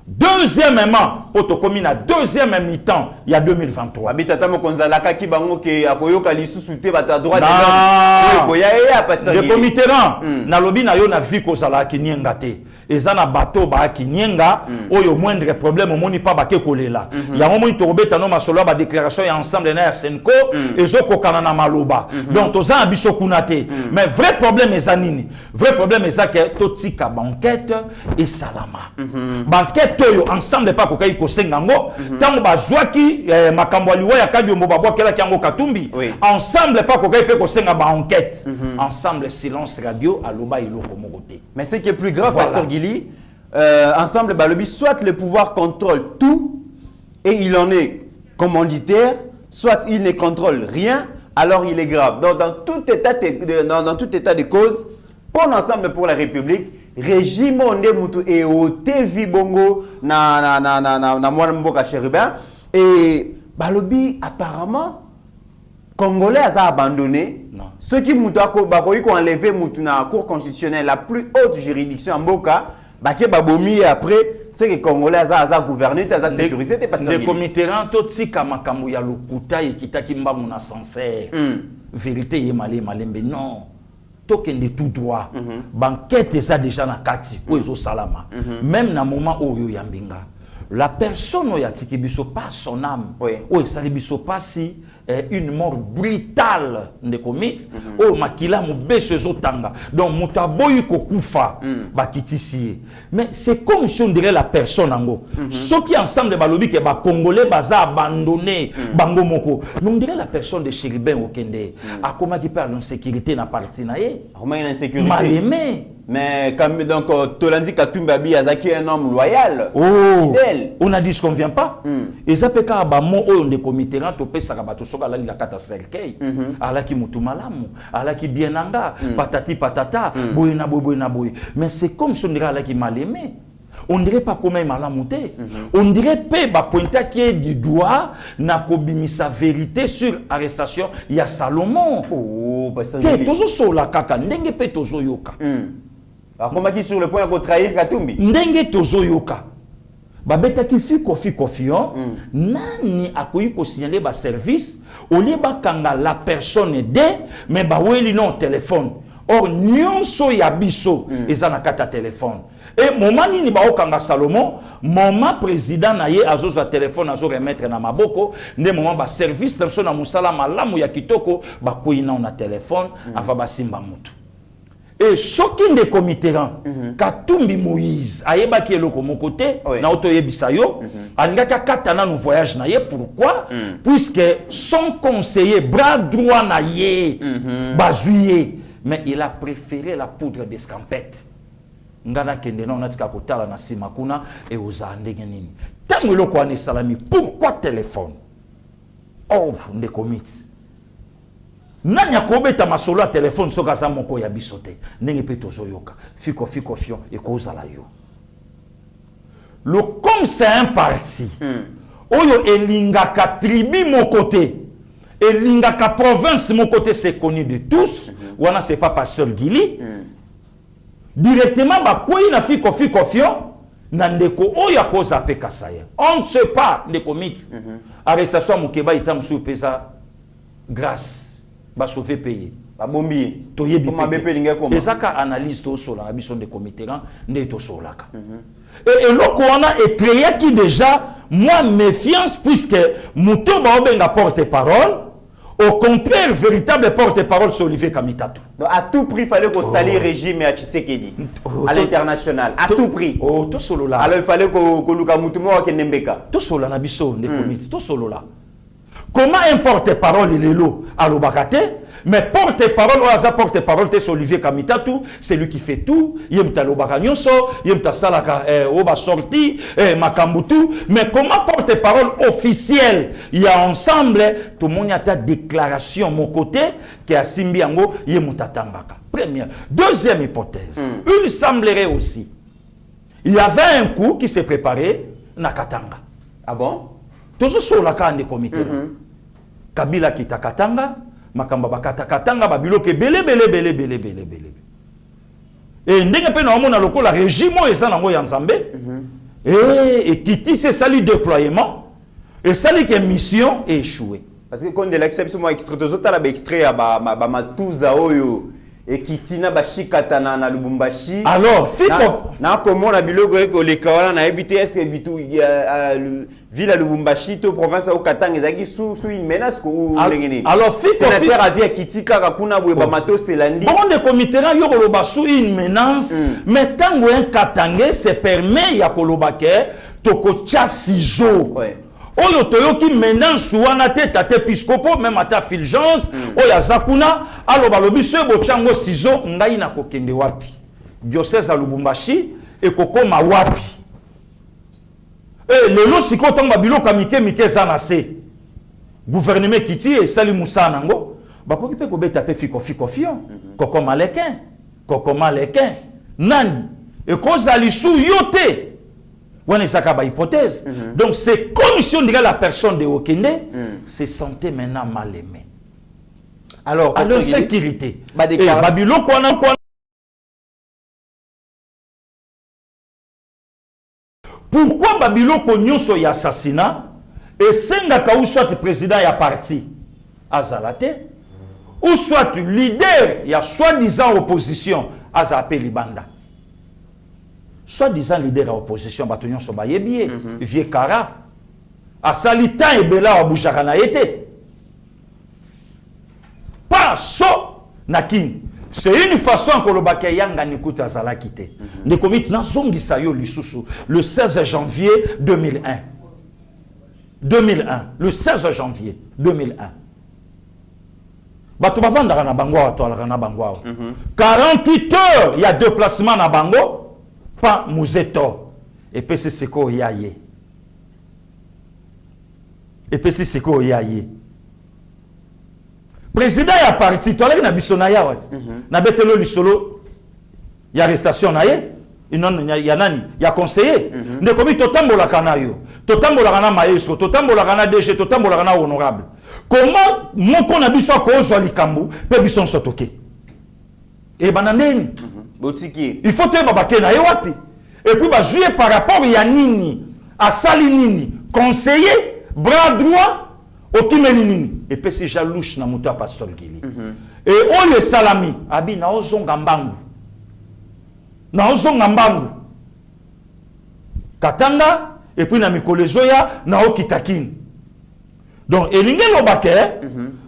deuxièmement otokomi na 2e mi-temps il y a 2023 abitata mokonza kaki bango ke akoyoka lisusu te bata droit de l'homme ya pasteur de comiteran na lobi na yo na vie kozala kinyenga te ezana bato ba kinyenga oyo moindre problème moni pa ba ke kolela ya momoni to robeta no masolo ba déclaration ya ensemble na ya Senko ezokokana na maloba donc toza biso kuna te mais vrai problème ezanini vrai problème ezake totika banquette et salama banquette oyo ensemble pas kokai kosenga ngo tango bazwaki makambo liwa ya Kadiombo babwakela kyango Katumbi ensemble pas kokai pe kosenga ba enquête ensemble silence radio aloba iloko mogote. Mais ce qui est plus grave pasteur Guili ensemble balobi soit le pouvoir contrôle tout et il en est commanditaire soit il ne contrôle rien alors il est grave. Donc dans tout état de cause pour l'ensemble pour la République régime onde mutu et ote vibongo na mwana mboka chérubin et balobi apparemment Congolais a abandonné. Non. Ceux qui ont enlevé la Cour constitutionnelle, la plus haute juridiction en Boka, Baké Babomi après, c'est que les Congolais a gouverné, a sécurisé. Les comités tout kamakambu ya lukuta ekita kimba mon ascenseur. Vérité est malé malembe non. Token de tout droit. Banquette ça déjà na kati ou ezo salama. Même na moment où yambinga. La personne qui a tiki biso pas son âme. Oui, ça li biso pas si une mort brutale de commit. Oh makila mu beso zotanga. Donc mutaboyi ko kufa bakitisi. Mais c'est comme si on dirait la personne ango. Ceux qui ensemble balobi que ba congolais baza abandonné bango moko. Mais on dirait la personne de Chéribin Okende. A comment qui parle d'insécurité na parti na ye. Comment il y a insécurité? Mal aimé. Mais comme donc Tolandi Katumba Azaki est un homme loyal. Oh, on a dit ce qu'on vient pas. Et ça peut quand ba mo on de comité rent topé ça bato soka la kata serkei. Ala ki mutu malamu, ala ki bienanga, patati patata, boyna boy. Mais c'est comme si on dirait ala ki mal aimé. On dirait pas comment malamuté. On dirait pas ba pointa qui est du doigt na kobimisa vérité sur arrestation il y a Salomon. Oh, parce que toujours sur la kaka ndenge pe toujours yoka. Alors comment qui sur le point de trahir Katumbi? Ndenge tozo yoka. Babeta ki fi kofi nani akoyi ko signaler ba service au lieu ba kanga la personne de mais ba weli non téléphone. Or nyonso ya biso eza na kata téléphone. Et moment nini ba okanga Salomon, moment président na ye azoza téléphone azo remettre na maboko, nde moment ba service personne na musala malamu ya kitoko ba koyi na téléphone ava ba simba mutu. Et choquin des comités, Katumbi Moïse, ayeba qui est le côté, na auto yebisayo, angaka katana nous voyage na ye, pourquoi? Puisque son conseiller, bras droit na ye, bazuye, mais il a préféré la poudre d'escampette. Ngana kende na onatika kotala na simakuna et oza ndenge nini. Tango loko ane salami, pourquoi téléphone? Oh, nde comités. Nani akobeta masolo ya téléphone soka za moko ya bisote ndenge pe tozoyoka fiko fion et cause la yo le comme c'est un parti oyo elingaka tribu mon côté elingaka province mon côté c'est connu de tous wana c'est pas pasteur Gili directement ba koyi na fiko fion na ndeko oyo cause pe kasaya on ne sait pas ndeko mit arrestation mukeba itamusu pesa grâce ba sauver payer ba bombi to yebi et ça ka analyse to sur la biso de comité ne to sur la et loko wana est créé qui déjà moi méfiance puisque muto ba obenga porte-parole au contraire véritable porte-parole c'est Olivier Kamitatu. Donc à tout prix fallait qu'on salir régime à Tshisekedi à l'international à tout prix. Oh to solo là. Alors il fallait que luka mutumo wa kenembeka. To solo na biso de comité to solo là. Comment un porte-parole il est là à l'Obakate, mais porte-parole, porte-parole, c'est Olivier Kamitatu, c'est lui qui fait tout. Il y a l'Obakanyonso, il y a Salaka, Oba sorti, Makambutu. Mais comment porte-parole officiel, il y a ensemble, tout le monde a ta déclaration, mon côté, qui a Simbiango, il y a Mutatambaka. Première. Deuxième hypothèse, il semblerait aussi, il y avait un coup qui s'est préparé, Nakatanga. Ah bon? Toujours sur la canne des comités. Kabila kita katanga, makamba bakata katanga, babilo ke bele. Et ndenge pe na omona lokola régime eza nango ya Nzambe. Et kiti c'est ça le déploiement. Et ça les mission est échoué. Parce que quand de l'exception extrait de zota la extrait ba matuza oyo et kitina bashikata na Lubumbashi. Alors fiko na comment na biloko ko le kawala na habité est-ce que bitu ville à Lubumbashi to province au Katanga ezaki sous une menace ou lengeni. Alors fiko sénateur avia kitika kakuna boye ba mato selandi. Bon de comité na yo koloba sous une menace mais tango un Katanga se permet ya kolobake to ko tia ciseaux. Oyo toyoki menace wana te tate episcopo même ata fulgence oya zakuna aloba lobi se bochango ciseaux ngai na kokende wapi diocèse à Lubumbashi et kokoma wapi et lelo siko tonga biloko mike za se gouvernement kiti et sali musa nango bakoki pe kobeta pe fiko fion kokoma lekin nani et koza lisu yote. Donc c'est comme si on dirait la personne de Okende se sentait maintenant mal aimée. Alors, à l'insécurité. déclaration. Babylone, pourquoi Babylone Konyoso y assassinat et Sengaka ou soit président y a parti Azalate ou soit leader y a soi-disant opposition Azape Libanda. Soi-disant leader à opposition Batonyon Sobayebie, Vieux Kara, à Salitan et Bela Aboujarana été. Pas so Nakin. C'est une façon que le Bakayanga n'écoute Azala quitté. Le comité n'a son gisayo lisusu le 16 janvier 2001. 2001. Le 16 janvier 2001. Bato bavanda na bango atwala na bango. 48 heures, il y a deux placements na bango, pas Mouzeto. Et puis c'est ce qu'il y a. Et puis c'est ce qu'il y a. Président ya parti to na bisona ya wat na betelo lisolo ya arrestation na ye inon ya nani ya conseiller ne komi totambola kana yo totambola kana maestro totambola kana DG totambola kana honorable comment moko na biso ko zo likambu pe biso sotoke et bananeni botiki il faut te babake na ye wapi et puis ba jouer par rapport ya nini a sali nini conseiller bras droit Okimelinini et puis c'est jalouche na muta pasteur Gili et on le salami abi na ozonga mbangu katanga et puis na mikolezoya na okitakin donc elinge lobake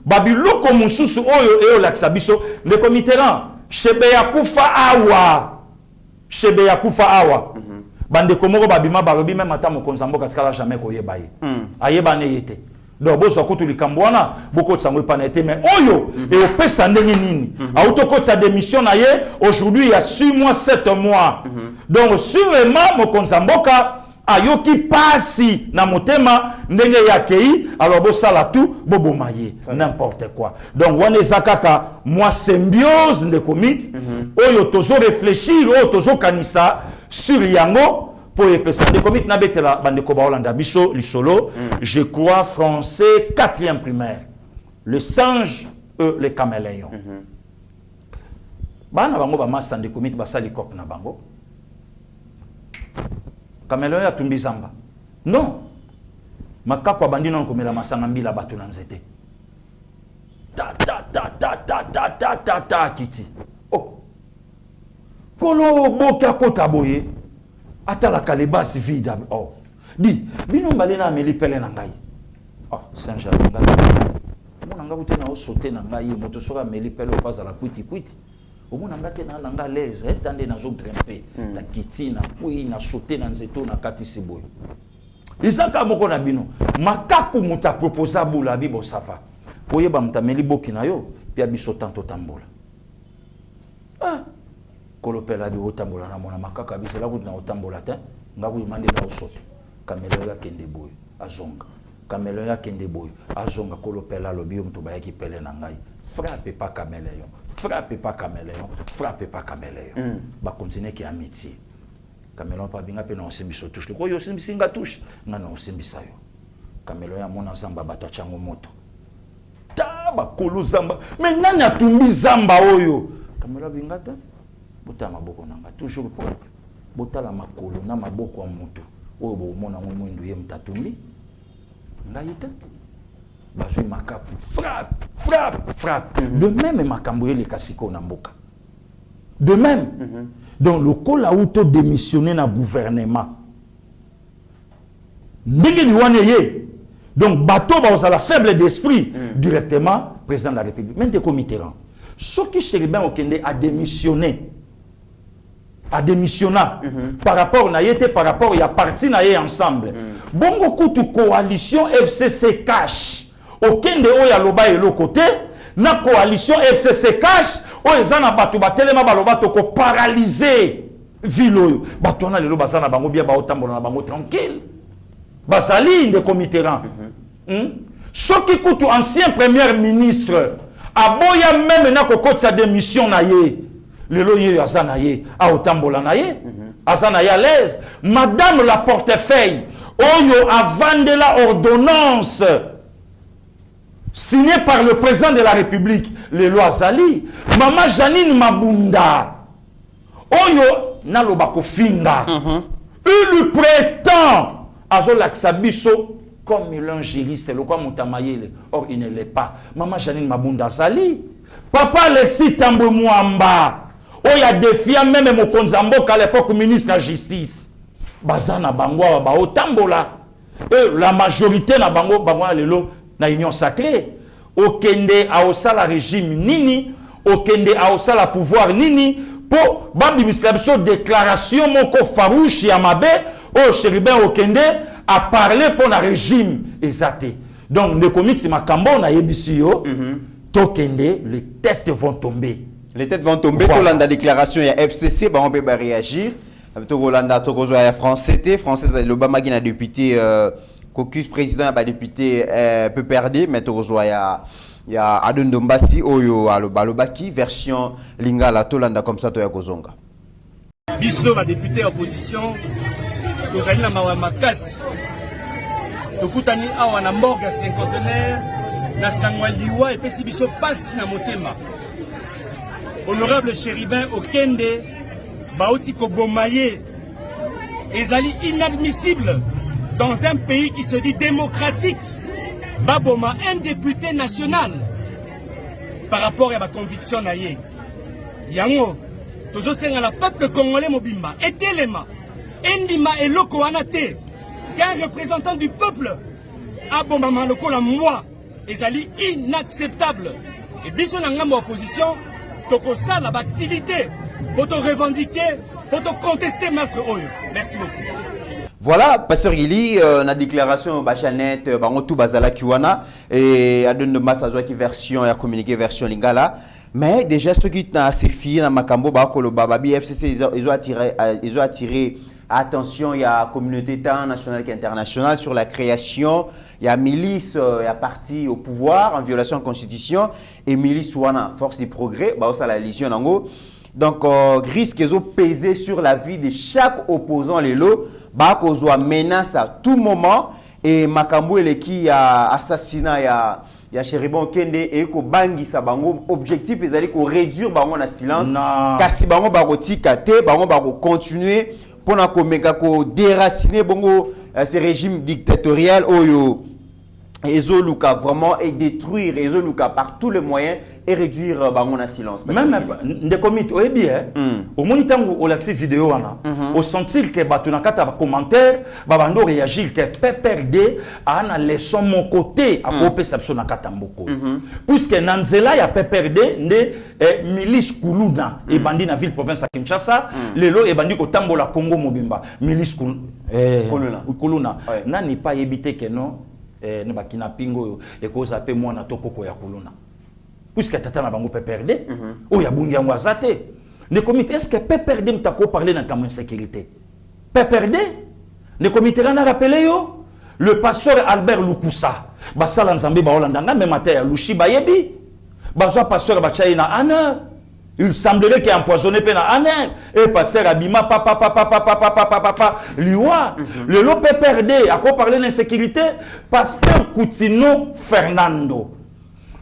babilo komususu oyo laksa biso le comiteran chebe ya kufa awa bande komoko babima balobi même ata mokonza mboka tikala jamais koyeba ye ayeba ne yete. Donc, si vous avez des gens qui ont été mais oyo, et au pesa ndenge nini. Autokotsa démission aujourd'hui il y a 6 mois, 7 mois. Donc, sûrement, mon konzamboka, ayoki pasi na motema ndenge yakei, alors bo sala tout, bobo maye, n'importe quoi. Donc, on est zakaka, moi symbiose de commit, oyo tozo réfléchir, oyo tozo kanisa sur yango. Pour les personnes, les comités n'abetela bandeko baolanda biso lisolo, je crois français 4e primaire. Le singe le caméléon. Bana bango ba massa de comités basali kop na bango. Caméléon ya tumbi zamba. Non. Makako bandi non komela masanga mbila bato na nzete. Ta kiti. Oh. Kolo boka kota boye. Atala kalebasi vide oh di bino mbalena ameli pele na ngai oh Saint-Jean ngai mona nga bute na osote na ngai moto soka ameli pele ofaza la kwiti omona nga te na nga leze tande na zo grimper na kiti na kui na sauter na nzeto na kati siboy isaka moko na bino makaku muta proposa bula bibo safa oyeba mtameli boki na yo pia biso tanto tambola kolopela bi otambola na mona makaka bisela kuti na otambola te ngaku imande na osote kamelo ya kende boy azonga kamelo ya kende boy azonga kolopela lobi mtu bayaki pele na ngai frappe pas caméléon ba continuer ki amitié caméléon pa binga pe na osimbiso touche ko yo simbisinga touche nga na osimbisa yo caméléon ya mona zamba bato chango moto ta ba kolo zamba mais nani atumbi zamba oyo caméléon binga ta bota maboko nanga toujours propre bota la makolo na maboko wa mutu oyo bo mona mwindu ye mtatumbi ngaita bazui makapu frappe de même makambo ye le kasiko na mboka de même donc le kola auto démissionné na gouvernement ndenge liwane ye donc bateau ba la faible d'esprit directement président de la République même de Mitterrand ce qui Chéribin Okende a démissionné par rapport na yete par rapport ya parti na ye ensemble bongo kutu coalition FCC cash okende oya loba elo côté na coalition FCC cash o ezana batu batelema baloba to ko paralyser ville batu na lelo basana bango bien ba otambola na bango tranquille basali de comiteran ce qui kutu ancien premier ministre aboya même na kokoti sa démission na ye lelo ye azana ye a otambola na ye azana ye à l'aise madame la portefeuille oyo avande la ordonnance signé par le président de la République, le loi Zali, Maman Janine Mabunda, Oyo Nalobako Finga, il lui prétend à Zolaksabiso comme il est un juriste, le quoi Moutamayele, or il ne l'est pas. Maman Janine Mabunda Zali, Papa Alexis Tambo Mouamba, Oya défiant même Mokonzambo à l'époque ministre de la Justice, Bazana Bangwa, Bao Tambola, et la majorité na Bango, Bangwa Lelo, na union sacrée, Okende a la régime nini, Okende a la pouvoir nini, pour Babi Mislabso déclaration moko farouche Yamabe, au Chéribin Okende a parlé pour le régime exacté. Donc les comics c'est ma cambo na yebisio, Tokende, les têtes vont tomber. Les têtes vont tomber. Voilà. Pour la déclaration, il y a FCC, on peut réagir. Togolanda, Togozo, il y a Français, l'Obama qui a député. Caucus président a député peut perdre mais il y a Adon Dombasi oyo alobaki version lingala tolanda comme ça to ya kozonga biso ba député opposition tozali na mawa makasi tokutani awa na morgue cinquantenaire na sangwa liwa epesi biso pasi na motema honorable Chéribin Okende bauti kobomaye ezali inadmissible. Dans un pays qui se dit démocratique, Baboma, un député national, par rapport à ma conviction, Yango, toujours c'est la peuple congolais mobimba, et Telema, Endima et Loko Anate, qu'un représentant du peuple, Aboma Maloko la moi, est inacceptable. Et biso nangamba opposition, toko ça la activité, pour te revendiquer, pour te contester maître Oyo. Merci beaucoup. Voilà, Pasteur Gili, la déclaration Bachanette, tout Bazala Kiwana, et Adon de Massazwa qui version, a communiqué version Lingala. Mais déjà, ceux qui ont assez fié dans Makambo, Bakolo Bababi, FCC, ils ont attiré attention, il y a communauté nationale et internationale sur la création, il y a milice, il y a parti au pouvoir en violation de la Constitution, et milice Wana, force du progrès, ça la légion Nango. Donc, risque qu'ils ont pesé sur la vie de chaque opposant, les lots. Bakozwa menace à tout moment et Makambo et qui a assassinat ya Chéribin Okende et ko bangi sa bango objectif ils allaient ko réduire bango na silence kasi bango bako tikate bango bako continuer pour na ko meka ko déraciner bango ces régimes dictatorial oyo ezoluka vraiment et détruire ezoluka par tous les moyens et réduire bango na silence. Même des comités au bien au monitango au l'accès vidéo ana au sentir que batuna kata commentaire babando réagir que PPRD a na leçon mon côté à copier ça na kata mboko puisque nanzela ya PPRD ne milice Kuluna et bandi na ville province à Kinshasa lelo et bandi ko tambola Congo mobimba milice Kuluna nani pas éviter que non ne bakina pingo et cause appel moi na tokoko ya Kuluna puisque tata na bango PPRD o ya bungi yango azate ne comité est-ce que PPRD mtako parler dans comme insécurité PPRD ne comité na rappeler yo le pasteur Albert Lukusa basala nzambe ba holandanga même matin ya lushi bayebi bazwa pasteur bachayi na Anna il semblerait qu'il a empoisonné pena Anna et pasteur Abima papa liwa le lo PPRD a ko parler d'insécurité pasteur Coutinho Fernando.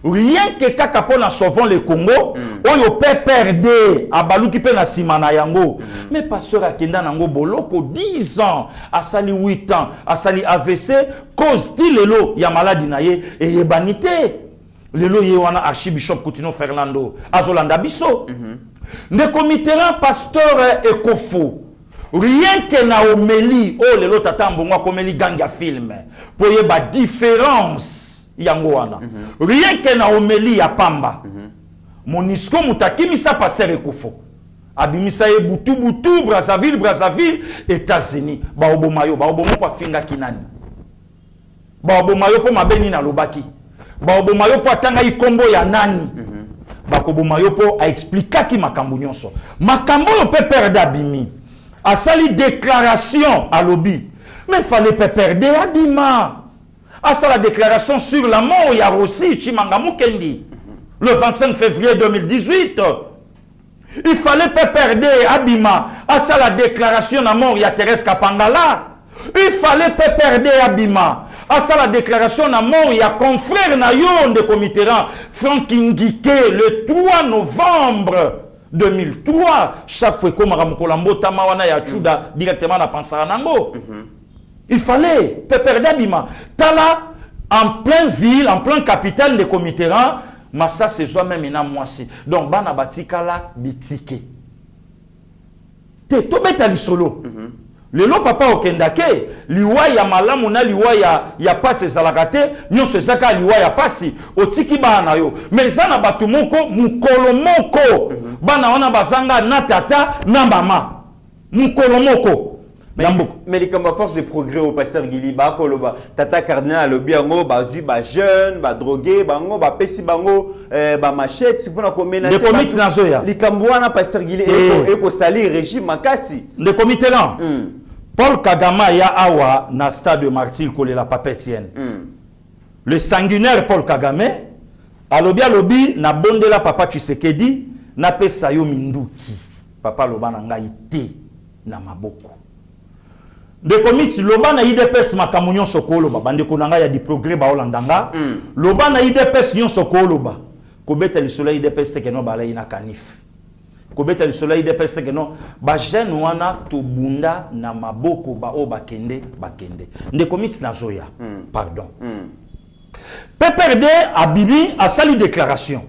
Rien que kaka pona sauvant le Congo, oyo PPRD a baluki pe na simana yango. Mais pasteur akenda nango boloko 10 ans, asali 8 ans, asali AVC, cause ti lelo ya maladie na ye et yebanité. Lelo ye wana archibishop Coutinho Fernando, azolanda biso. Ne commitera pasteur Ekofo. Rien que na omeli, oh lelo tata mbongo komeli ganga film. Pour yeba différence. Yangoana. Rien que na omeli ya pamba. Monisco mutakimisa passer Ekofo. Abimisa ye butu Brazzaville, États-Unis. Baobomayo pa finga kinani. Baobomayo po mabeni na lobaki. Baobomayo po atanga ikombo ya nani. Bakobomayo po a expliquer ki makambo nyonso. Makambo yo pe perdre abimi. Asali déclaration à lobby. Mais fallait pas perdre abima. À ça la déclaration sur la mort, il y a aussi Chimanga Mukendi. Le 25 février 2018. Il fallait pas perdre Abima. À ça la déclaration de la mort, il y a Thérèse Kapangala. Il fallait pas perdre Abima. à ça la déclaration na mort, il y a confrère na yo de Mitterrand, Franck Ngike, le 3 novembre 2003, chaque fois que Maramukolambo Tamawana ya Chuda directement na Pansaranango. Il fallait Peperde Bima. Tala en pleine ville, en pleine capitale de Mitterrand, Massa c'est soi-même ina mwasi. Donc bana batikala bitike. Te to beta solo. Lelo papa okendake, liwa ya malamu na liwa ya passe zalakate, nyonso zaka liwa ya pasi, otiki bana yo. Mais zana batu moko, mukolo moko. Bana wana bazanga na tata, na mama. Mukolo moko. Mais les comme force de progrès au pasteur Guili, Koloba, Tata Cardinal, le biango, bazu, ba jeune, ba drogué, bango, ba pesi bango, ba machette, si vous n'avez pas les comités nazoya. Les Cambouana, pasteur Guili, et ko sali régime makasi. Les comités là. Paul Kagame ya awa na stade de Martyr Kole la papetienne. Le sanguinaire Paul Kagame, alobi na bondela papa Tshisekedi, na pesa yo minduki. Papa loba na ngai te na maboko. De komiti loba na IDPS makamunyon sokoloba bande konanga ya di progrès ba olandanga loba na IDPS nyon sokoloba kobeta le soleil IDPS te keno bala ina kanif kobeta le soleil IDPS te keno ba jeune wana to bunda na maboko ba o bakende de komiti na zoya pardon PPRD abimi a sali déclaration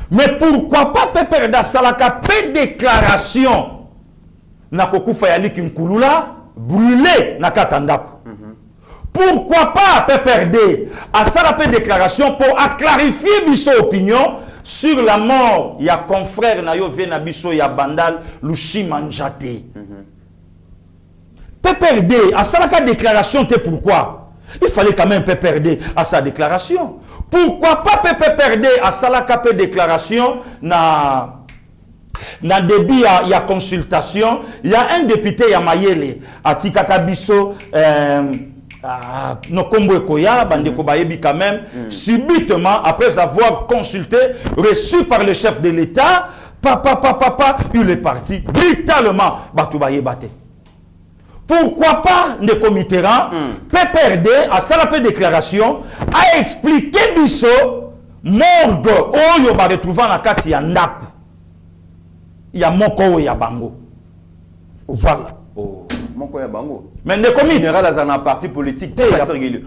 mais pourquoi pas PPRD a salaka pe déclaration na kokufa ya liki nkulula brûlé na katandaku. Pourquoi pas PPRD à ça la déclaration pour clarifier biso opinion sur la mort il y a confrère na yo vena biso ya bandal Lushima Njate. PPRD à ça la déclaration te pourquoi il fallait quand même PPRD à sa déclaration. Pourquoi pas PPRD à ça la déclaration na début il y a consultation, il y a un député ya Mayele Atika Kabiso no kombo koya bandeko bayebi quand même subitement après avoir consulté reçu par le chef de l'État papa il est parti brutalement batu bayebate. Pourquoi pas Ndeko Mitterrand PPRD à ça la déclaration a expliqué biso morgue oyo ba retrouver na kati ya ndaku. Il y a Moko ya Bango. Voilà. Moko ya Bango. Mais ne commis. Général Azana parti politique.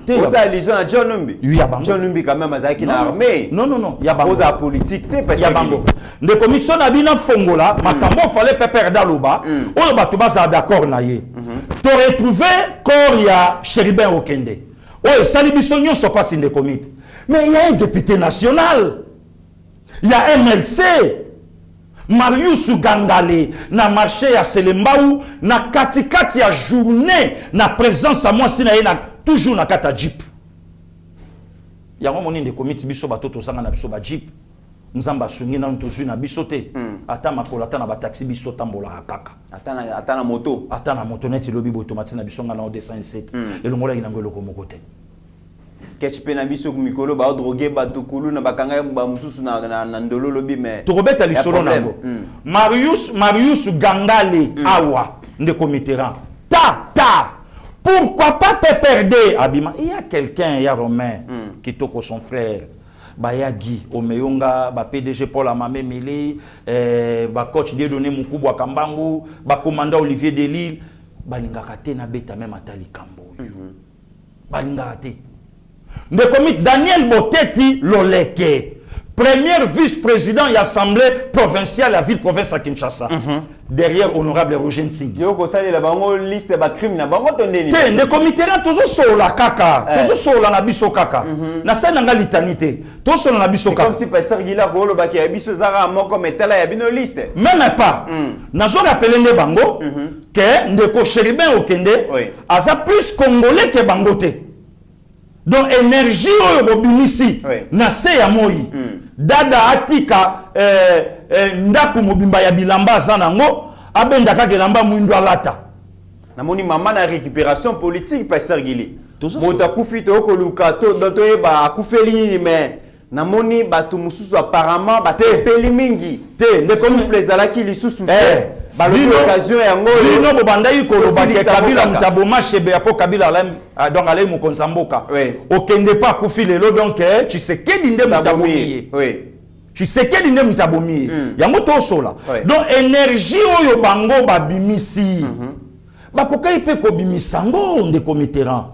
Vous avez lisé à John Numbi. Il y a Bango. John Numbi quand même Azaki na armée. Non. Il y a Bango. Vous avez politique. Il y a Bango. Ne commission na bina fongola. Makambo fallait pepper daluba. On va tout basa d'accord na ye. Tu retrouver corps ya Chéribin Okende. Oh salibisonyon so pas in de comité. Mais il y a un député national. Il y a MLC. Marius Gangale na marché ya Selembaou na katikati ya journée na présence à moi sina na toujours na kata jeep ya ngomoni de comité biso batoto sanga na biso ba jeep nzamba sungi na toujours na biso te ata makola ata na ba taxi biso tambola kaka ata na moto neti lobi automatique na biso nga na 207 elongola ina ngelo ko mokote Ketchpe na biso mikolo ba drogué ba tukulu na bakanga ba mususu na ndolo lobi mais to robeta li solo nango Marius Gangale awa Ndeko Mitterrand pourquoi pas PPRD abima il y a quelqu'un il y a Romain qui toko son frère Bayagi Omeyonga ba PDG Paul Amame Mele ba coach Dieudonné Mukubwa Kambangu ba commandant Olivier Delille balingaka te na beta même atali kambo balingaka te. De comité Daniel Boteti Loleke, premier vice-président de l'Assemblée provinciale, la ville-province à Kinshasa, derrière honorable Roger Nsing. Yo ko sali la bango liste ba crime na bango tondeni. De comité là toujours sur la kaka, toujours sur la nabiso kaka. Na sa nanga litanité, toujours sur la nabiso kaka. Comme si pasteur Gila Rolo ba ki abiso zara moko metala ya bino liste. Même pas. Na zo rappelé ne bango que Ndeko Chéribin Okende aza plus congolais que bangote. Donc énergie au bimisi na se ya moi dada atika ndaku mobimba ya bilamba zanango abenda ka gelamba mwindo alata na moni mama na récupération politique pasteur Gili mota kufito ko lukato doto ba akufeli nini mais na moni batu mususu apparemment ba sepeli mingi te ne comme les alaki lisusu l'occasion bino bobandai koloba ke Kabila mutaboma chebe apo Kabila donc allez mu konsamboka okende pas kufi lelo donc Tshisekedi nde mutabomi Tshisekedi nde mutabomi yango to sola donc énergie oyo bango babimisi bakokai pe ko bimisango ndeko Mitterrand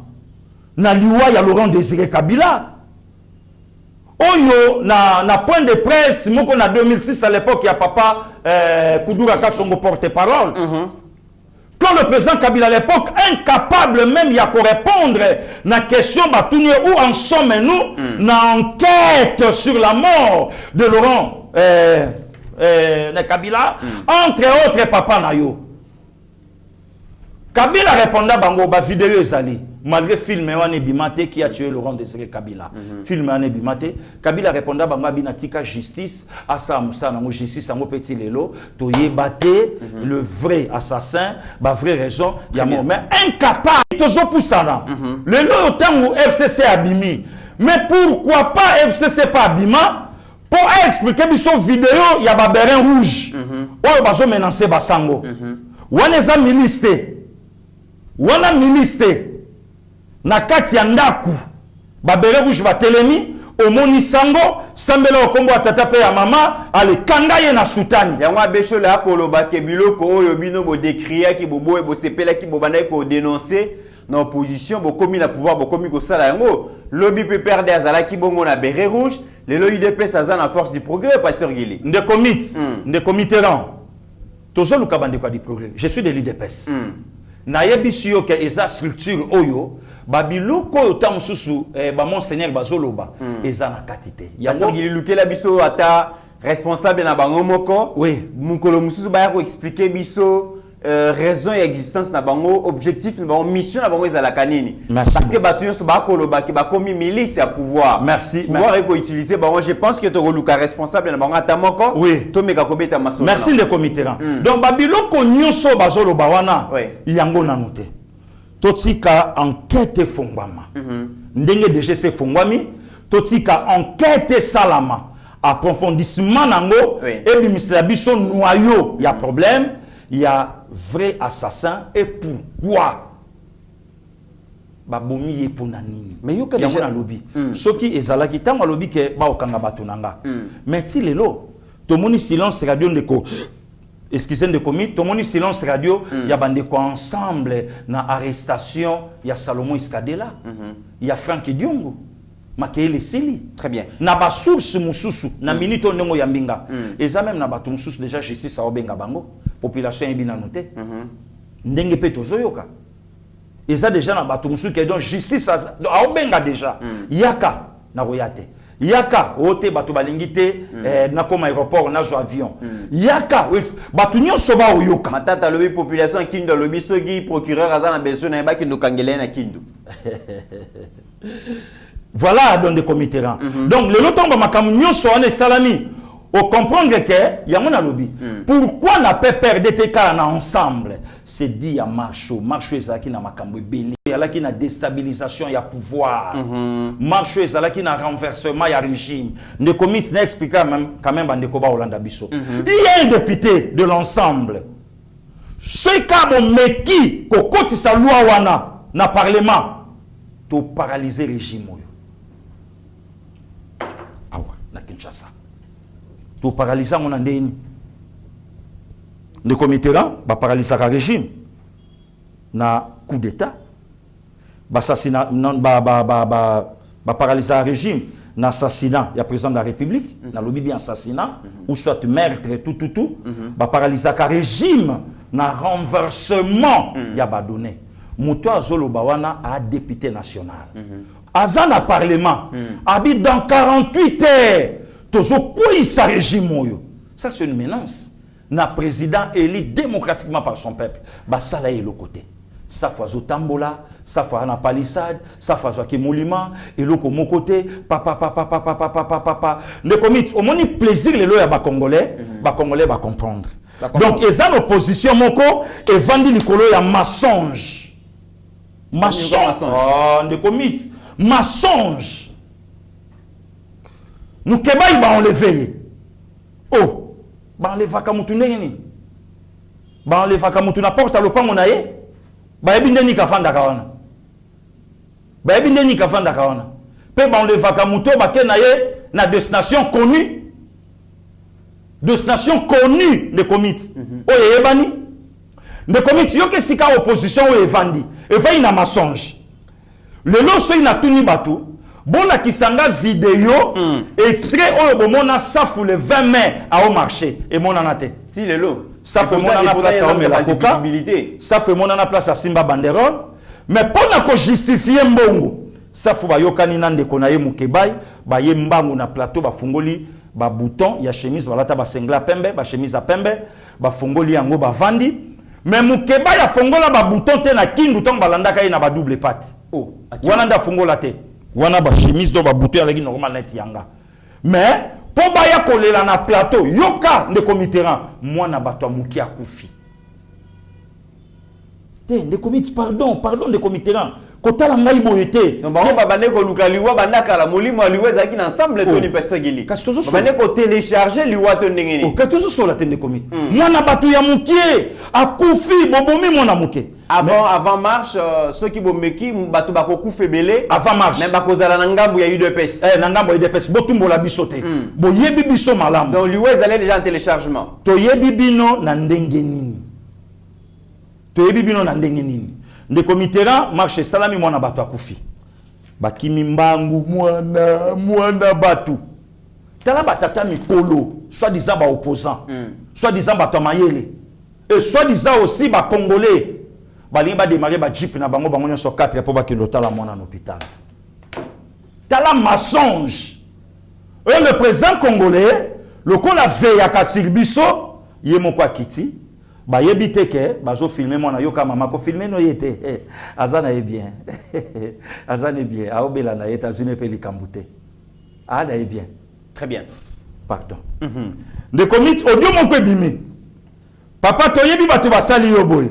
na liwa ya Laurent Désiré Kabila oyo na point de presse moko na 2006 à l'époque il y a papa Koudoura Kasongo porte-parole quand le président Kabila à l'époque incapable même il y a qu'à répondre na question batounie où en sommes nous na enquête sur la mort de Laurent Kabila entre autres papa na yo Kabila répondait bango ba vidéo ezali malgré film wane bimate qui a tué Laurent Désiré Kabila film wane bimate Kabila répondait bango binatika justice asa musa na justice ngo petit lelo to yebate le vrai assassin ba vraie raison ya mort mais incapable tozo poussana lelo tango FCC abimi mais pourquoi pas FCC pas abima pour expliquer biso vidéo ya ba bérin rouge oyo bazo menacer basango wana za wana ministre na kati ya ndaku babere rouge batelemi omoni sango sambela okombo atata pe ya mama ale kanga ye na sutani yango abesho la koloba ke biloko oyo bino bo décrier ki bobo e bo sepela ki bo banda ko dénoncer na opposition bo komi na pouvoir bo komi ko sala yango lobby PPRD azala ki bongo na beret rouge lelo UDPS azana force du progrès pasteur Gili nde committeran tozo lukabande kwa di progrès je suis de l'UDPS na yebisi yo ke eza structure oyo babiloko oyo ta mususu ba monseigneur bazoloba eza na katite yango ngilukela biso ata responsable na bango moko mukolo mususu ba ko expliquer biso raison et existence na bango objectif na bango mission na bango ezala kanini parce que batu nyonso ba koloba ki ba komi milice ya pouvoir pouvoir eko utiliser bango je pense que to luka responsable na bango ata moko to meka kobeta maso merci le comité donc babiloko nyonso bazoloba wana yango nanu te totika enquête fongwama ndenge DGC fongwami totika enquête salama approfondissement nango ebimisela biso noyau ya problème il y a vrai assassin et pourquoi babomi ye pona nini mais yo ka déjà na lobby soki ezalaki tango lobby ke ba okanga batunanga mais ti lelo to moni silence radio ndeko excusez de commis to moni silence radio ya bandeko ensemble na arrestation ya Salomon Iskadela ya Frank Diongo Makele Sili très bien na ba source mususu na minute ndongo ya mbinga eza même na batu mususu déjà justice aobenga bango population ebina noté ndenge pe tozoyoka eza déjà na batu mususu ke donc justice aobenga déjà yaka na royate yaka ote batu balingi te na koma aéroport na zo avion yaka batu nyonso ba oyoka matata lobi population kindo lobi soki procureur azana besoin na baki ndo kangele na kindo voilà donc des comités donc le lotong ba makamu nyonso ane salami au comprendre que yango na lobi pourquoi n'a pas perdre TK na ensemble c'est dit à marcho ezalaki na makambo ebele ezalaki na déstabilisation ya pouvoir marcho ezalaki na renversement ya régime ne comité na expliquer quand même bandeko ba Holanda biso il y a un député de l'ensemble ce ka bon meki ko kotisa loi wana na parlement to paralyser régime oyo na Kinshasa pour paralyser mon andeni le comité va paralyser le régime na coup d'état ba assassinat ba paralyser le régime na assassinat il y a président de la République na lobby bien assassinat ou soit meurtre tout ba paralyser le régime na renversement il y a ba donné muto azolo bawana a député national Azana parlement habite dans 48 heures. Tozo quoi sa régime moyo. Ça c'est une menace. Na président élu démocratiquement par son peuple. Ba ça là est le côté. Ça fois au tambola, ça fois na palissade, ça fois qui moulima et l'autre mon côté papa. Ne commit au moins plaisir les lois ba congolais ba comprendre. Donc ils ont opposition moko et vandi likolo ya mensonge. Mensonge. Oh, ne commit mensonge. Nous kebaï ba enlevé. Oh, ba enlevé ka mutuneni. Ba le faka mutu na porte lopango na ye. Ba yebi ndeni kafanda kawana. Ba yebi ndeni kafanda kawana. Pe ba le faka mutu ba ke na ye na destination connue. Destination connue de commit. Oye yebani. De commit yo ke sika opposition o evandi. E fa ina mensonge. Le lo so ina tuni batu. Bona kisanga vidéo extrait oyo bomona safu le 20 mai à au marché et mon anate. Si le lot. Ça fait mon ana place à la coca. Ça fait mon ana place à Simba Banderole. Mais pour na justifier mbongo. Ça faut ba yokani nande konaye mukebay, ba yembango na plateau ba fungoli ba bouton ya chemise balata ba sengla pembe, ba chemise a pembe, ba fungoli yango ba vandi. Mais mukebay a fungola ba bouton te na kindu tong balanda kay na ba double patte. Oh, wana nda fungola te. Wana ba chemise do ba bouton alagi normal net yanga. Mais pour ba ya kolela na plateau, yoka de comiteran, moi na bato muki akufi. Te de comité pardon de comiteran. Kota la ngai boyete. Non ba bande ko luka liwa banda kala molimo liwa zaki na ensemble Tony Pasteur Gili. Bande ko télécharger liwa to ndengeni. Oh, ka toujours sur la tête de comité. Moi na bato ya muki akufi bobomi moi na muki. Avant marche, ceux qui bomeki bato bako kufe belé avant marche. Même bako zala na ngambu ya UDPS. Na ngambu ya UDPS botumbo la bisote. Bo yebi biso malamu. Donc liwa zalé déjà en téléchargement. To yebi bino na ndenge nini. To yebi bino na ndenge nini. Le comité marche salami mwana bato akufi. Bakimi mbangu mwana batu. Tala batata mikolo, soit disant ba opposant, soit disant bato mayele. Et soit disant aussi ba congolais. Balingi ba démarrer ba jeep na bango bango sur 4 pour ba kendo tala mwana en hôpital. Tala mensonge. Et le président congolais, le ko la veille à Kasirbiso, yemo kwa kiti. Ba yebite ke bazo filmer mona yoka mama ko filmer no yete azana e bien azana e bien a obela na États-Unis pe likambute ada e bien très bien pardon de commit audio mon ko bimi papa to yebi bato basali yo boy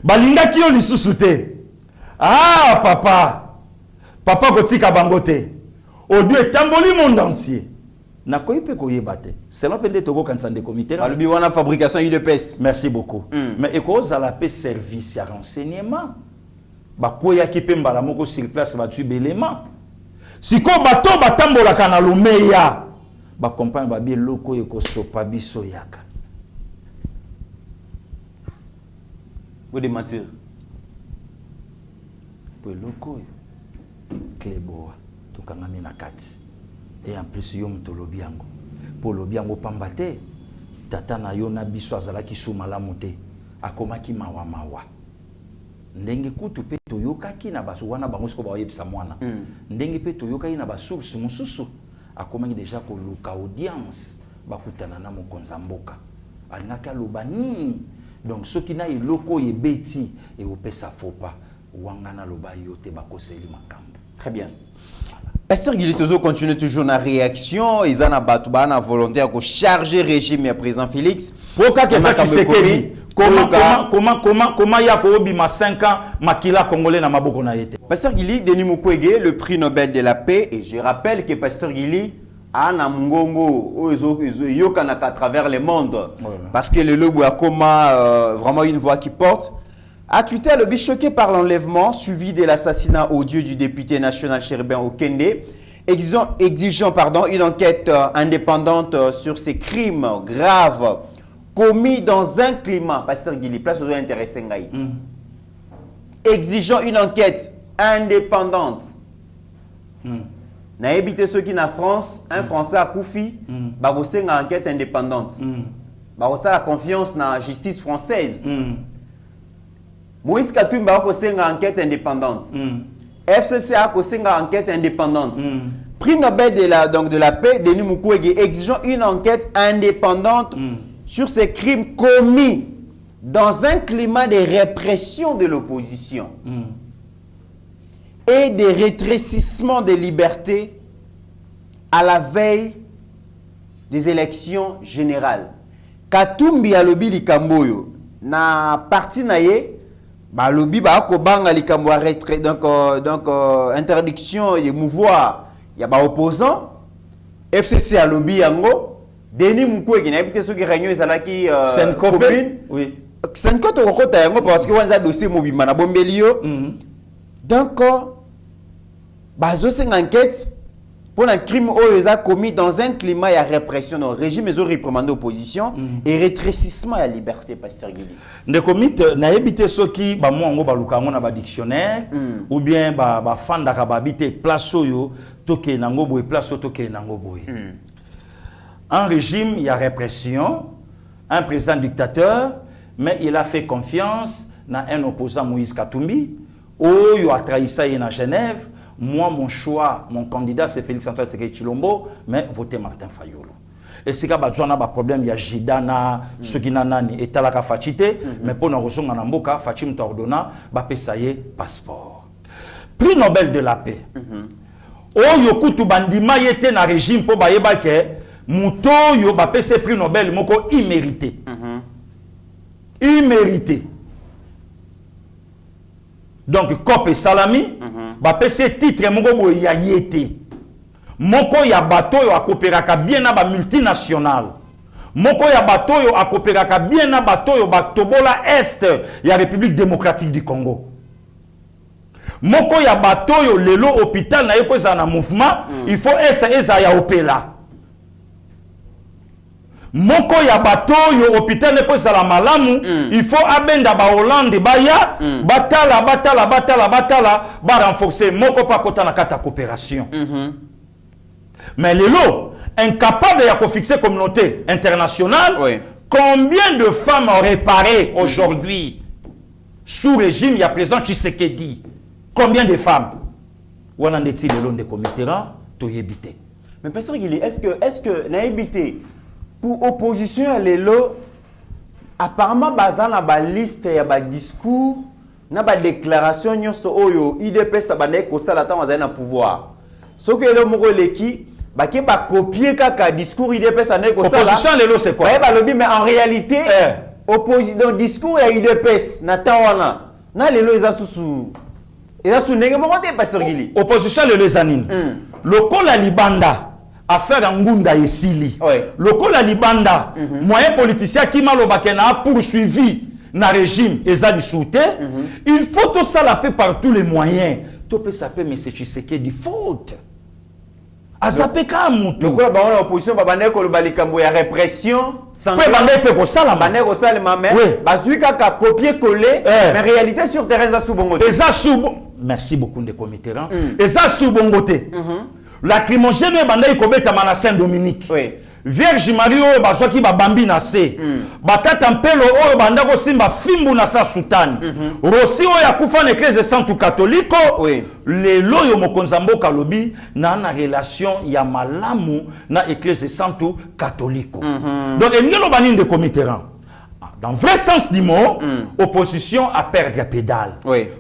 balinga ki yo lisusu te papa ko tika bangote audio etamboli monde entier. Na koyipe koyebate. Selon pende toko kansa de comité. Balubi wana fabrication UDPS. Merci beaucoup. Mais ekoza la paix service à renseignement. Ba koya ki pe mbala moko sur place ba tu belema. Siko bato batambola kana lumeya. Ba comprendre ba bien loko eko sopa biso yaka. Vous de mentir. Pour loko kleboa to kangami na kati. Et en plus yo mtolobi yango pour lobi yango pambate tata na yo na biso azalaki sou malamu te akomaki mawa ndenge kutu pe toyokaki na baso wana bango siko ba yebisa mwana ndenge pe toyokaki na basource mususu akomaki déjà ko luka audience bakutana na mokonza mboka alingaka loba nini donc soki na eloko yebeti e opesa fopa wangana loba yote bakoseli makambo. Très bien. Pasteur Gilitozo continue toujours na réaction. Ils ont battu volontaire pour charger régime et président Félix. Pourquoi que ça qui s'est dit? Comment y a kobi ma 5 ans makila congolais na maboko na yete. Pasteur Gili Denis Mukwege, le prix Nobel de la paix, et je rappelle que Pasteur Gili a na mungongo yokanaka à travers le monde parce que le lobo a vraiment une voix qui porte. A tweeté le choqué par l'enlèvement suivi de l'assassinat odieux du député national Chéribin Okende, exigeant une enquête indépendante sur ces crimes graves commis dans un climat, Pasteur Gili, place aux intéressés, exigeant une enquête indépendante. Na évité ceux qui na France, un Français a Koufi, bagosé une enquête indépendante. Bagosé la confiance dans la justice française. Moïse Katumba a causé une enquête indépendante. FCC a causé une enquête indépendante. Prix Nobel de la paix, Denis Mukwege, exigeant une enquête indépendante sur ces crimes commis dans un climat de répression de l'opposition et de rétrécissement des libertés à la veille des élections générales. Katumbi a lobi likamboyo na parti naye ba lobi ba ko banga likambo retrait donc interdiction de mouvoir ya ba opposant FCC a lobi yango Denis Mukwege na habité ceux qui réunion ezalaki copine oui Senko to ko ta yango parce que wanza dossier mobima na bombelio. Donc bazo une enquête pour un crime a commis dans un climat de répression, le régime est reprimandé l'opposition et rétrécissement de la liberté, Pasteur Guili. Ne commis na évité ceux qui ba mo ngo baluka ngo na ba dictionnaire ou bien ba fanda ka ba habiter place yo toke nango boy place toke nango boy. Un régime, il y a répression, un président dictateur, mais il a fait confiance à un opposant Moïse Katumbi, où il a trahi ça à Genève. Moi, mon choix, mon candidat, c'est Félix-Antoine Tshisekedi Tshilombo, mais votez Martin Fayulu. Et c'est qu'il y a un problème, il y a Jidana, ceux qui n'ont pas été là, mais pour nous recevoir en Amboka, Fatim Tordona, ça y est, passeport. Prix Nobel de la paix. Oh, yokutu bandima yete na régime pour bayeba ke muto yo ba pese prix Nobel moko immérité. Immérité. Donc Kope Salami ba pese titre moko bo ya yete. Moko ya bato yo akopéraka bien na ba multinational. Moko ya bato yo akopéraka bien na bato yo batobola est ya République démocratique du Congo. Moko ya bato yo lelo hôpital na yeko za na mouvement, il faut esa ya opela. Moko ya bato yo hôpital ne za la malamu, il faut abenda ba Hollande baya, batala ba renforcer moko pa kota na kata coopération. Mais lelo incapable ya ko fixer communauté internationale, combien de femmes auraient paré aujourd'hui sous régime il y a président Tshisekedi? Combien de femmes? Ou on a des le de Committeran, tu y habité. Mais Pasteur Guili, est-ce que na habité pour opposition à l'élo, apparemment basant la liste et la discours, na ba déclaration nyonso oyo IDPS tabane ko sala ta wazana pouvoir. Ce que le moko leki ba ke ba copier kaka discours IDPS ane ko sala. Opposition l'élo c'est quoi? Ba lobi mais en réalité opposition discours ya IDPS na tawana na l'élo eza susu. Et là, opposition le Lezanine. Le col à Libanda, affaire Ngunda et Sili. Le col à Libanda, moyen politicien qui m'a poursuivi na régime et ça du soutien. Il faut tout ça la paix par tous les moyens. Tout peut s'appeler mais c'est Tshisekedi faute. Azapé kamutu. Le quoi ba opposition ba bané ko balikambo ya répression sans ouais bané fait ko sala bané ko sala mais bazui kaka copier coller mais réalité sur terrain za subongote. Et ça merci beaucoup de Committeran. Et ça subongote. Lacrymogène bandai ko beta na Saint-Dominique. Vierge Marie oyo bazwaki babambi na se batata mpelo oyo bandako simba fimbu na sa sultani rosi oyo akufa na église sainte catholique lelo yo mokonza mboka lobi na relation ya malamu na église sainte catholique. Donc engelo banine de Committeran dans vrai sens du mot opposition à perdre pédale.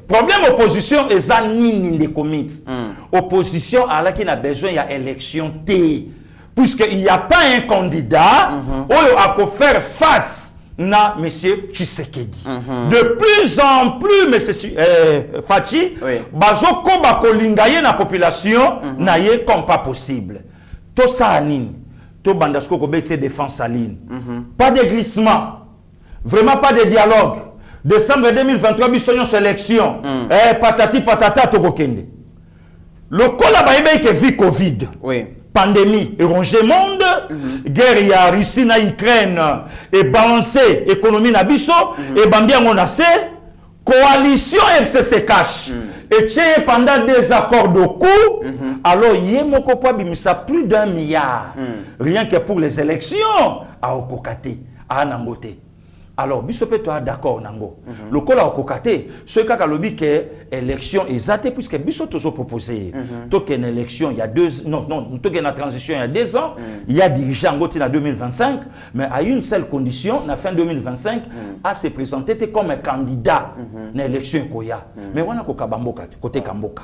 Problème opposition eza nini de commit opposition ala qui n'a besoin ya élection T. Puisqu'il n'y a pas un candidat qui a faire face à M. Tshisekedi. De plus en plus, M. Fachi, bazoko bakolingaye na population na ye comme pas possible. Tout ça anine, tout bandasko kobete défense à ligne. Pas de glissement, vraiment pas de dialogue. Décembre 2023, bisognon sélection. Patati patata to kokende. Le kola baïbe ke vie Covid. Pandémie et rongé monde, guerre ya Russie na Ukraine et balancer économie na biso et bambia on a coalition FCC cash et tiens pendant des accords de coût alors yemoko pa bimisa plus d'1 milliard rien que pour les élections à Okokate à Nangote. Alors, biso peut être d'accord nango. Le kola okokate, ce kaka lobi que élection exacte puisque biso toujours proposé. Donc une élection il y a 2 non une transition il y a 2 ans, il y a dirigeant ngoti en 2025, mais à une seule condition, la fin 2025 à se présenter comme un candidat na élection koya. Mais wana ko kabamboka côté Kamboka.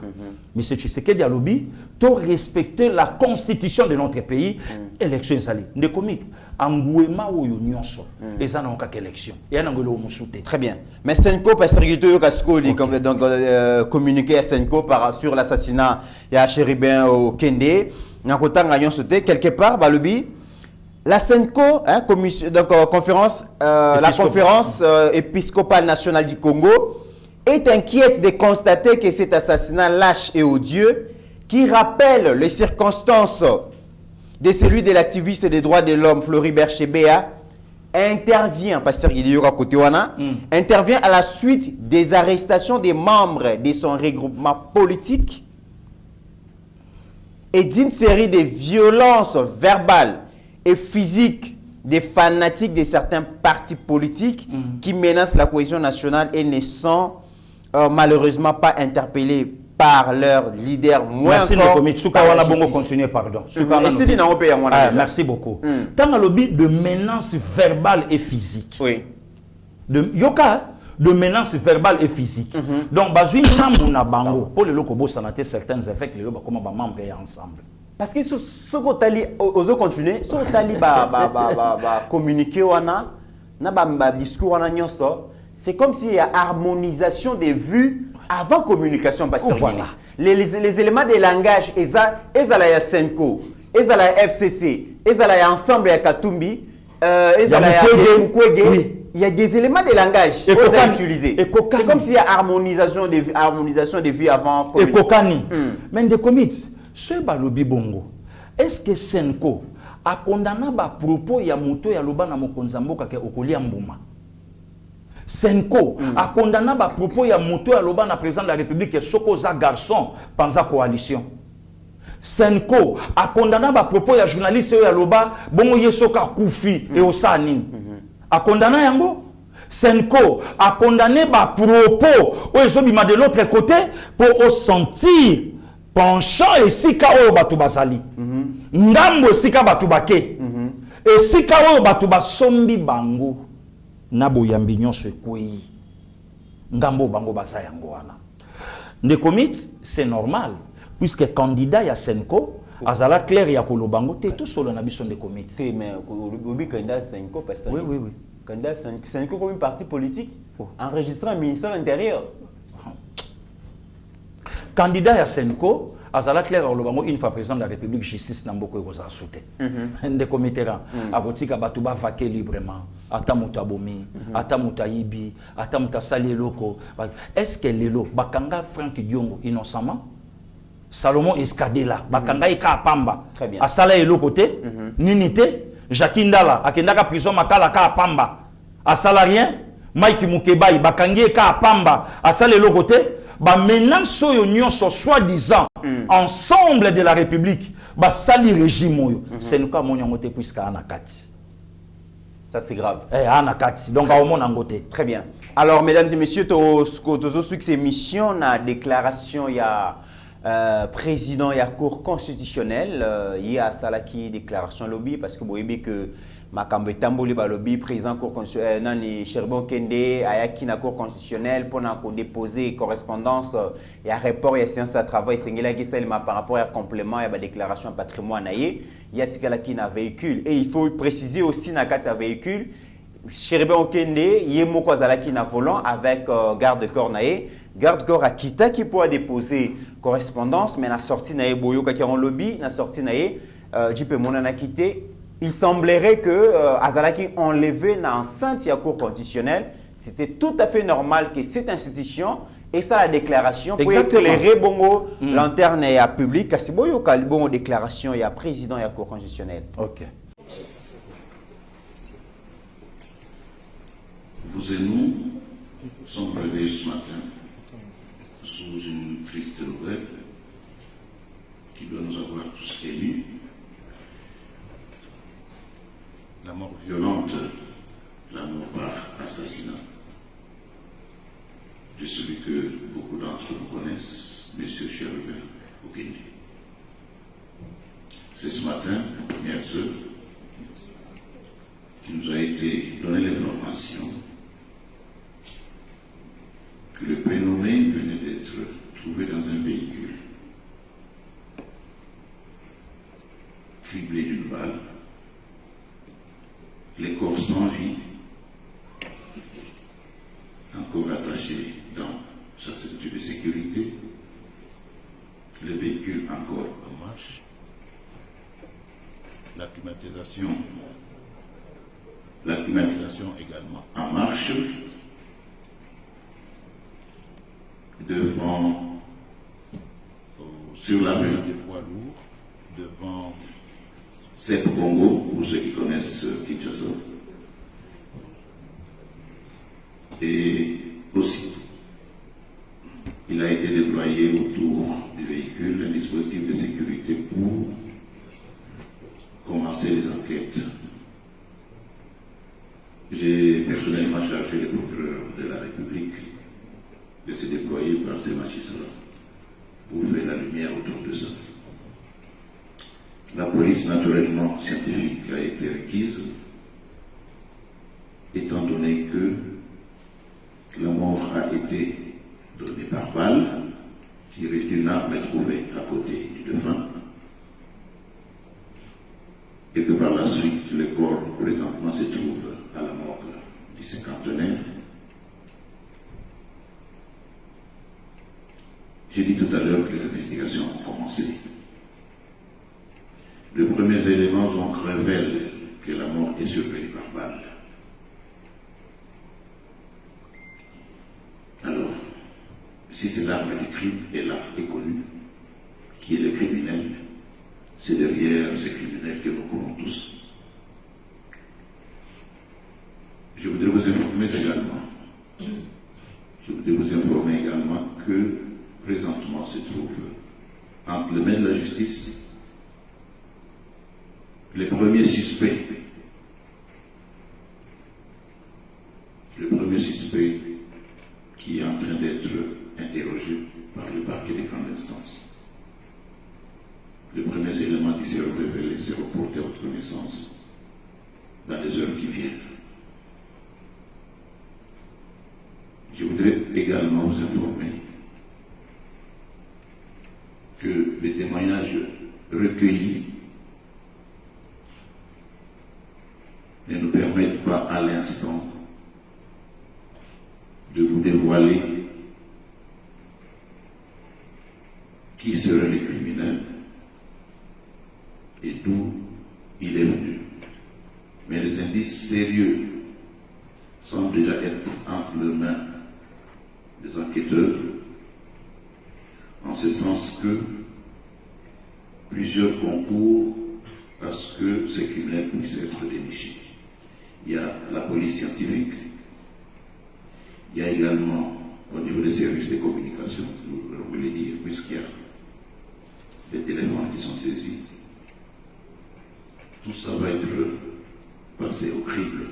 Monsieur Tshisekedi a lobi to respecter la constitution de notre pays, élection sali. Ne commit angouema oyo nyonso. Eza na okaka élection. Très bien. Mais Senko, Pasteur Guito, donc communiqué à Senko sur l'assassinat de Chéribin au Kende. Quelque part, Balubi, La CENCO, hein, donc, la conférence épiscopale nationale du Congo, est inquiète de constater que cet assassinat lâche et odieux, qui rappelle les circonstances de celui de l'activiste des droits de l'homme Floribert Chebeya, intervient, pasteur Guillaume Kotewana, intervient à la suite des arrestations des membres de son regroupement politique et d'une série de violences verbales et physiques des fanatiques de certains partis politiques qui menacent la cohésion nationale et ne sont malheureusement pas interpellés par leur leader. Merci merci beaucoup. Tant le lobby de menaces verbales et physiques. Oui. De menaces verbales et physiques. Donc, bazui na bango pour le lokobo sanaté certains effets que les loba comment ba membres ensemble. Parce que ce qu'on t'a aux continuer, ce qu'on t'a communiquer wana na ba discours wana nyonso, c'est comme s'il y a harmonisation des vues avant communication. Parce que voilà. Les éléments de langage, ezala ya Senko, ezala ya FCC, ezala ya ensemble ya Katumbi, ezala ya Mukwege. Il y a des éléments de langage qu'on a utilisés. C'est comme s'il y a harmonisation des vues avant communication. Ekokani. Mais de commit, ce balobi bongo, est-ce que Senko a condamné ba propos ya moto ya loba na mokonzamboka ke okolia mbuma? Senko a condamné ba propos ya moto ya loba na président de la République que Sokoza garçon pendant coalition. Senko a condamné ba propos ya journaliste ya loba bongo yesoka kufi et osanine. A condamné yango. Senko a condamné ba propos oyesobima de l'autre côté pour sentir penchant et sika oyo batu bazali. Ngambo sika batu bake. Et sika oyo batu basombi bango. Nabo yambi nyonso ekwei ngambo bango basa yango wana ndekomit c'est normal puisque candidat ya Senko azala clair ya kolobango te tout solo na biso ndekomit te mais obi candidat Senko parce que oui candidat Senko comme un parti politique enregistré au ministère de l'Intérieur. Candidat ya Senko azala clair ya kolobango une fois président de la République justice na mboko ekoza sauter ndekomitera abotika batu ba vaquer librement ata muta bomi ata muta yibi ata muta sali loko. Est-ce que lelo bakanga Franck Diongo innocemment Salomon Escadela bakanga eka pamba asala eloko te nini te Jacques Ndala akendaka prison makala ka pamba asala rien Mike Mukebai bakangi eka pamba asala eloko te ba menace oyo nyonso soi-disant ensemble de la République ba sali régime oyo c'est nous ka monyango te puisque anakati. Ça c'est grave. Anakati donc au monde ngote. Très bien. Alors mesdames et messieurs, tozo succès mission na déclaration ya président ya cour constitutionnelle il y a salaki déclaration lobby parce que vous voyez que makambo etamboli ba lobby président cour constitutionnelle nani Cherbon Kende ayaki na cour constitutionnelle pour na déposer correspondance et un rapport et séance à travail sengela ki selma par rapport à complément et ba déclaration patrimoine naie il y a tikala ki na véhicule et il faut préciser aussi na kati ya véhicule Cherbon Kende yemoko azalaki na volant avec garde-corps naie garde-corps à kita qui pourra déposer correspondance mais na sortie naie boyo ka en lobby na sortie naie JP Monana quitté. Il semblerait que Azalaki enlevé dans l'enceinte de la Cour constitutionnelle. C'était tout à fait normal que cette institution et ça la déclaration pour éclairer bongo lanterne et à public. C'est bon, il y a une déclaration, il y a président et la Cour constitutionnelle. Ok. Vous et nous sommes réveillés ce matin sous une triste nouvelle qui doit nous avoir tous émus. La mort violente, la mort par assassinat de celui que beaucoup d'entre vous connaissent, M. Cherubin Okende. C'est ce matin, aux premières heures, qu'il nous a été donné l'information que le prénommé venait d'être trouvé dans un véhicule, criblé d'une balle, les corps sans vie, encore attachés dans sa ceinture de sécurité, le véhicule encore en marche, la climatisation la climatisation également en marche, devant, sur la région des poids lourds, devant Sep Congo, pour ceux qui connaissent Kinshasa, et aussi, il a été déployé autour du véhicule un dispositif de sécurité pour commencer les enquêtes. J'ai personnellement chargé le procureur de la République de se déployer par ces magistrats pour faire la lumière autour de ça. La police, naturellement scientifique, a été requise, étant donné que la mort a été donnée par balle, tirée d'une arme trouvée à côté du défunt, et que par la suite, le corps présentement se trouve à la morgue du cinquantenaire. J'ai dit tout à l'heure que les investigations ont commencé. Les premiers éléments donc révèlent que la mort est survenue par balle. Alors, si c'est l'arme du crime est là, est connue, qui est le criminel, c'est derrière ce criminel que nous courons tous. Je voudrais vous informer également que présentement se trouve entre les mains de la justice les premiers suspects. Le premier suspect qui est en train d'être interrogé par le parquet des grandes instances. Les premiers éléments qui seront révélés seront portés à votre connaissance dans les heures qui viennent. Je voudrais également vous informer que les témoignages recueillis ne nous permettent pas à l'instant de vous dévoiler qui seraient les criminels et d'où il est venu. Mais les indices sérieux semblent déjà être entre les mains des enquêteurs, en ce sens que plusieurs concourent à ce que ces criminels puissent être dénichés. Il y a la police scientifique, il y a également au niveau des services de communication, vous voulez dire, puisqu'il y a des téléphones qui sont saisis. Tout ça va être passé au crible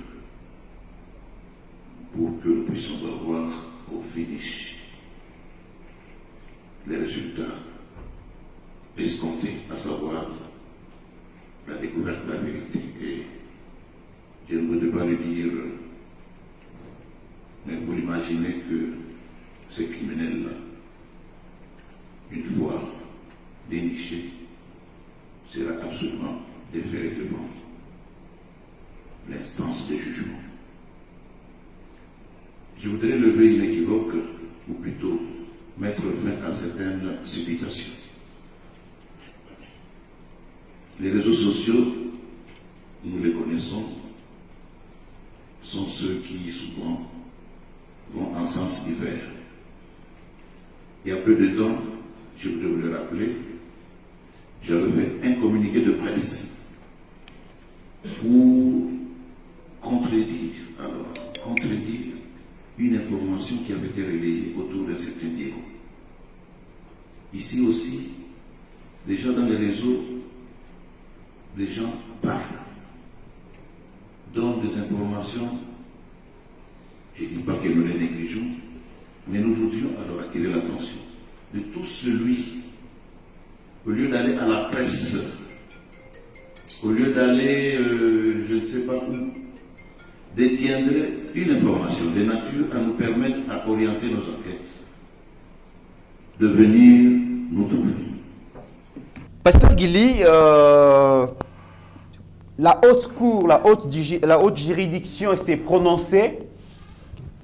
pour que nous puissions avoir au finish les résultats escomptés, à savoir la découverte de la vérité. Et je ne voudrais pas le dire, mais vous imaginez que ces criminels-là, une fois dénichés, sera absolument déféré devant l'instance de jugement. Je voudrais lever une équivoque, ou plutôt mettre fin à certaines supputations. Les réseaux sociaux, nous les connaissons, sont ceux qui souvent vont en sens divers. Il y a peu de temps, je voudrais vous le rappeler, j'avais fait un communiqué de presse pour contredire une information qui avait été relayée autour d'un certain Diego. Ici aussi, déjà dans les réseaux, les gens parlent, donnent des informations. Je ne dis pas que nous les négligeons, mais nous voudrions alors attirer l'attention de tout celui, au lieu d'aller à la presse, au lieu d'aller, je ne sais pas où, détiendrait une information de nature à nous permettre à orienter nos enquêtes, de venir nous trouver. Pasteur Guili, la haute cour, la haute juridiction s'est prononcée,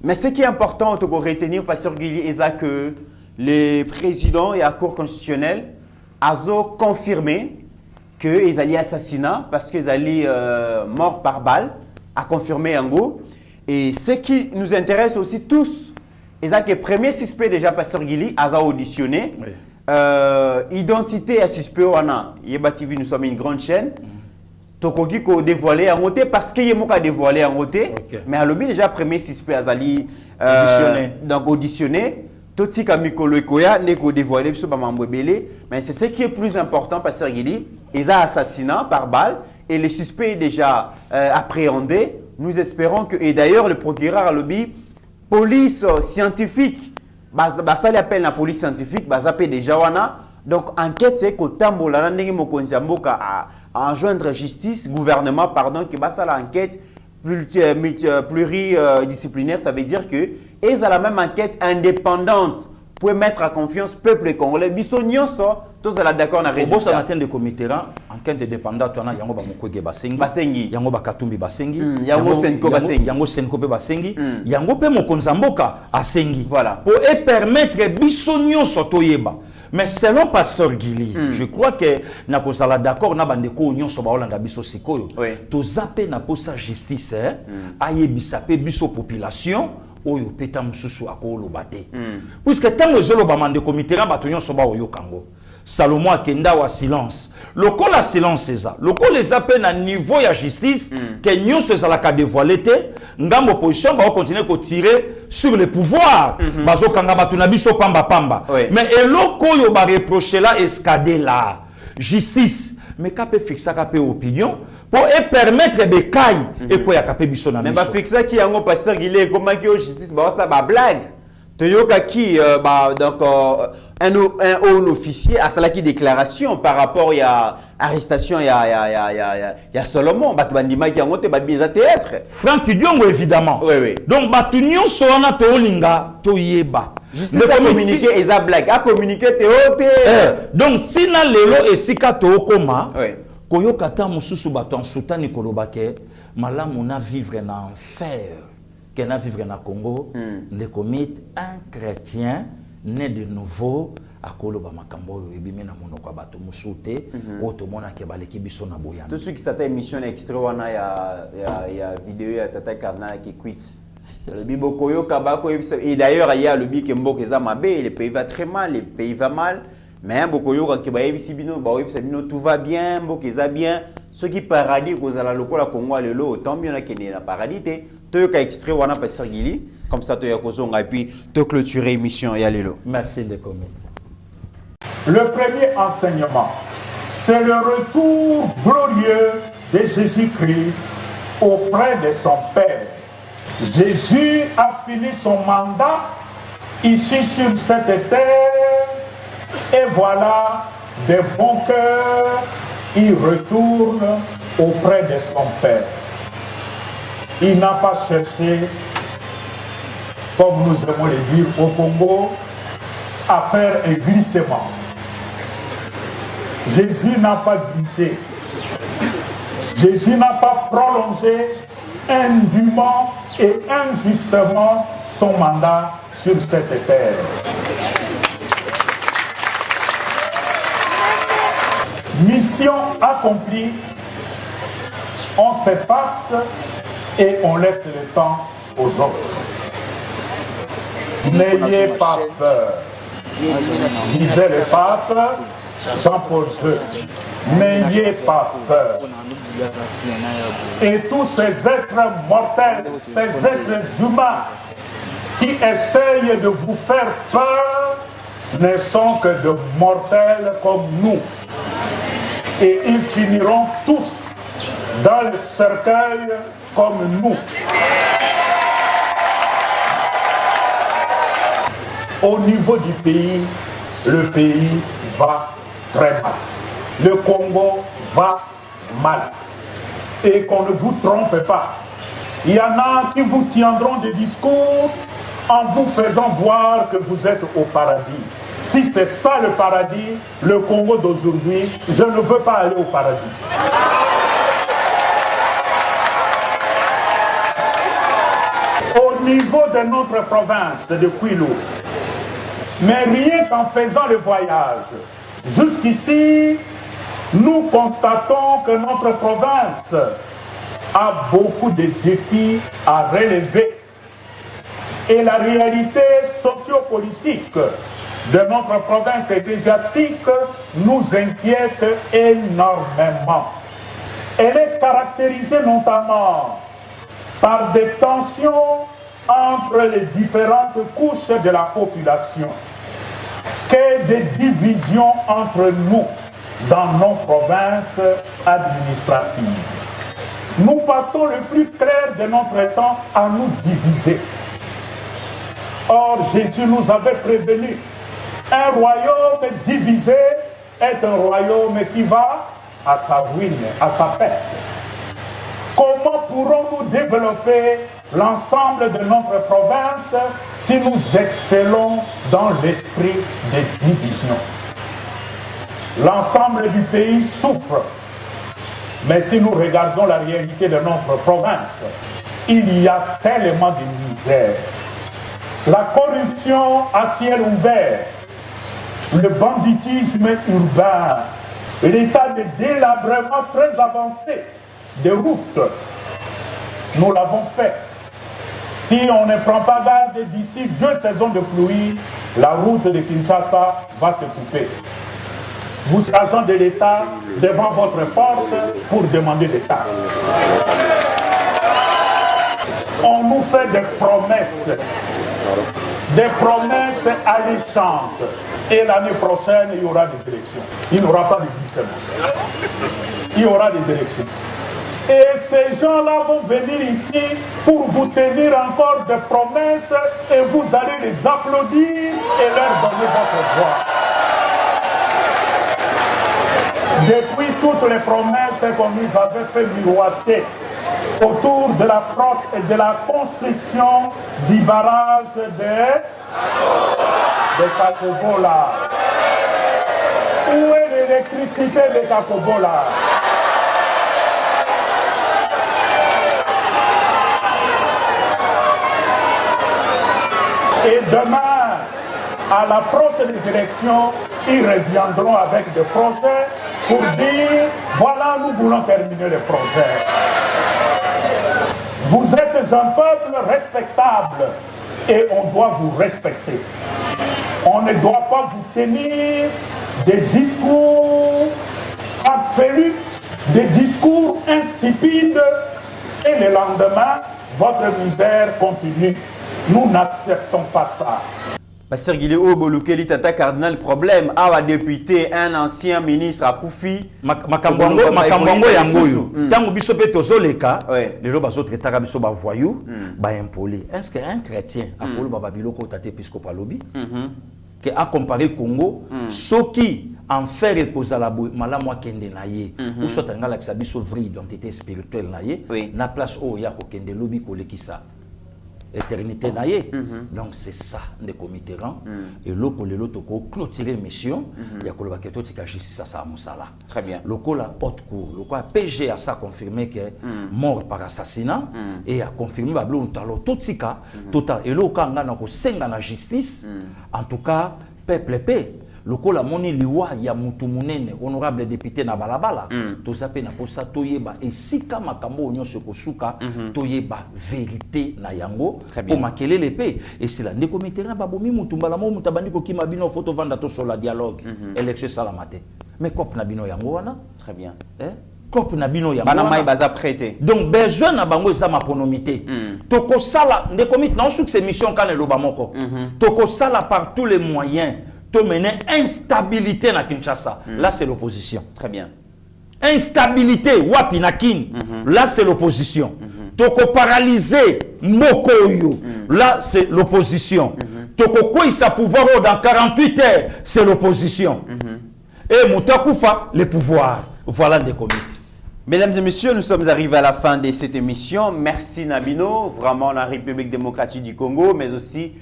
mais ce qui est important de retenir, Pasteur Guili, c'est que le président et la Cour constitutionnelle ont confirmé qu'ils allaient assassinat parce qu'ils allaient morts par balle. à confirmer Yango. Et ce qui nous intéresse aussi tous, c'est que le premier suspect déjà, Pasteur Guili, a auditionné. Oui. Identité à suspect, Yeba TV, nous sommes une grande chaîne. Tokogi ko dévoilé en côté parce qu'il y a dévoilé en côté. Mais à l'objet déjà premier suspect Azali donc auditionné. Toti Kamikolo Ekoya n'est qu'au dévoilé sur Bamambouébélé. Mais c'est ce qui est plus important, Pasteur Guili. Ils ont assassinat par balle et le suspect est déjà appréhendé. Nous espérons que, et d'ailleurs le procureur a lobby, police scientifique, ça l'appelle la police scientifique, ça déjà wana. Donc enquête c'est que Tambola Nandenge Mokonzi Mboka à enjoindre justice, gouvernement, pardon, que ça l'enquête pluridisciplinaire, ça veut dire que ils ont la même enquête indépendante pour mettre à confiance le peuple congolais. Bisognon ça, tous sont d'accord na résultat. Ça matin de comité enquête indépendante, on a yango ba Mukwege Basengi, yango ba Katumbi Basengi, yango Senko Basengi, yango Senko Basengi, yango pe Mokonzi Mboka Asengi. Voilà. Pour permettre bisognon sotoyeba. Mais selon Pasteur Guili, je crois que na kozala d'accord na bandeko nyonso ba olanda biso sikoyo. To zape na posa justice ayebisa pe biso population oyo peta mususu akolo bate. Puisque tant que zolo ba mande comité na bato nyonso ba oyo kango. Salomon akenda wa silence. Lokola la silence eza. Lokola les appels na niveau ya justice que nyonso ezala ka dévoiler te, ngambo opposition ba continuer ko tirer sur le pouvoir. Bazo kanga bato na biso pamba pamba. Mais eloko yo ba reprocher là escadé là. Justice mais kapé fixa kapé opinion pour permettre des cailles et quoi ya kapé biso na biso. Mais ba fixa ki yango Pasteur Guili comment que justice ba ça ba blague. Toyoka qui donc un officier a cela qui déclaration par rapport à arrestation il y a Solomon batbandima qui a monté babiza théâtre Franck Diongo évidemment. Oui. Donc batunyo soana tolinga toyeba. Le communiqué est à blague a communiqué théoté. Donc tina lelo esika to koma. Koyoka ta mususu baton sultani kolobake malamu na vivre na enfer. Qui a vivre na Congo, ne commit un chrétien né de nouveau à Koloba Makambo et bimena monoko bato musute otomona ke baleki biso na boyana. Tous ceux qui s'attendent émission extrait wana ya vidéo ya Tata Karna qui quitte. Le bibokoyo kabako et d'ailleurs il y a le bi que mboka za mabe, le pays va très mal, le pays va mal. Mais bokoyo ka ke ba yebisi bino ba yebisa bino tout va bien, mboka za bien. Ceux qui paradis kozala lokola Congo lelo autant bien na kene na paradis te. Tu as extrait wana Pasteur Guili, comme ça tu as et puis tu clôturer l'émission et allez-le. Merci de commettre. Le premier enseignement, c'est le retour glorieux de Jésus-Christ auprès de son Père. Jésus a fini son mandat ici sur cette terre et voilà, de bon cœur, il retourne auprès de son Père. Il n'a pas cherché, comme nous aimons le dire au Congo, à faire un glissement. Jésus n'a pas glissé. Jésus n'a pas prolongé indûment et injustement son mandat sur cette terre. Mission accomplie, on s'efface et on laisse le temps aux autres. N'ayez pas peur, disait le pape Jean-Paul II. N'ayez pas peur. Et tous ces êtres mortels, ces êtres humains qui essayent de vous faire peur ne sont que de mortels comme nous. Et ils finiront tous dans le cercueil comme nous. Au niveau du pays, le pays va très mal. Le Congo va mal. Et qu'on ne vous trompe pas. Il y en a qui vous tiendront des discours en vous faisant voir que vous êtes au paradis. Si c'est ça le paradis, le Congo d'aujourd'hui, je ne veux pas aller au paradis. Au niveau de notre province de Kwilu, mais rien qu'en faisant le voyage, jusqu'ici, nous constatons que notre province a beaucoup de défis à relever. Et la réalité sociopolitique de notre province ecclésiastique nous inquiète énormément. Elle est caractérisée notamment par des tensions entre les différentes couches de la population, que des divisions entre nous dans nos provinces administratives. Nous passons le plus clair de notre temps à nous diviser. Or, Jésus nous avait prévenu, un royaume divisé est un royaume qui va à sa ruine, à sa perte. Comment pourrons-nous développer l'ensemble de notre province si nous excellons dans l'esprit des divisions? L'ensemble du pays souffre. Mais si nous regardons la réalité de notre province, il y a tellement de misère. La corruption à ciel ouvert, le banditisme urbain, l'état de délabrement très avancé des routes. Nous l'avons fait. Si on ne prend pas garde d'ici 2 saisons de pluie, la route de Kinshasa va se couper. Vous, agents de l'État, devant votre porte pour demander des taxes. On nous fait des promesses alléchantes. Et l'année prochaine, il y aura des élections. Il n'y aura pas de glissement. Il y aura des élections. Et ces gens-là vont venir ici pour vous tenir encore des promesses et vous allez les applaudir et leur donner votre voix. Depuis toutes les promesses qu'on nous avait fait miroiter autour de la construction du barrage de Kakobola. Où est l'électricité de Kakobola? Et demain, à l'approche des élections, ils reviendront avec des projets pour dire, voilà, nous voulons terminer les projets. Vous êtes un peuple respectable et on doit vous respecter. On ne doit pas vous tenir des discours absolus, des discours insipides et le lendemain, votre misère continue. Nous n'acceptons pas ça. Pasteur Guiléo Bolukeli Tata Cardinal, problème à député, un ancien ministre à Koufi. Makambongo yangoyo. Tango biso pe tozoleka, les loba autres etaka biso ba voyou, ba impoli. Est-ce qu'un chrétien a polo ba biloko tate épiscopal lobby que a comparé Congo, soki en faire et cause à la malamwa kende naye, ou soit nga la biso vraie identité spirituelle naye, na place o ya ko kende lobby ko lekisa. Éternité naïe. Donc c'est ça les comités et l'autre les autres clôturer mission il y a que le baqueto qui a justice à ça musala. Très bien. Le coup la haute cour le coup PG a ça confirmé que mort par assassinat et a confirmé bablo talo tout tika total et le cas ngana ko senga na justice en tout cas peuple paix. Le coup la moni liwa ya mutu munene honorable député na balabala to sape na posa toyeba et sika makambo onyo sekosuka toyeba vérité na yango pour makele l'épée et c'est là ndeko mitera babomi mutu mbala mo mutabandi ko kima bino photo vanda to sur la dialogue élection salamate mais cop na bino yango wana très bien cop na bino yango bana mai baza prêté donc besoin na bango za maponomité toko sala ndeko mit na succès mission kana loba moko toko sala par tous les moyens to mener instabilité na Kinshasa. Là, c'est l'opposition. Très bien. Instabilité, wapi na kin. Là, c'est l'opposition. Toko paralyser Mokoyo. Là, c'est l'opposition. Toko koi sa pouvoir dans 48 heures, c'est l'opposition. Et Moutakoufa, le pouvoir. Voilà des comités. Mesdames et messieurs, nous sommes arrivés à la fin de cette émission. Merci Nabino, vraiment la République démocratique du Congo, mais aussi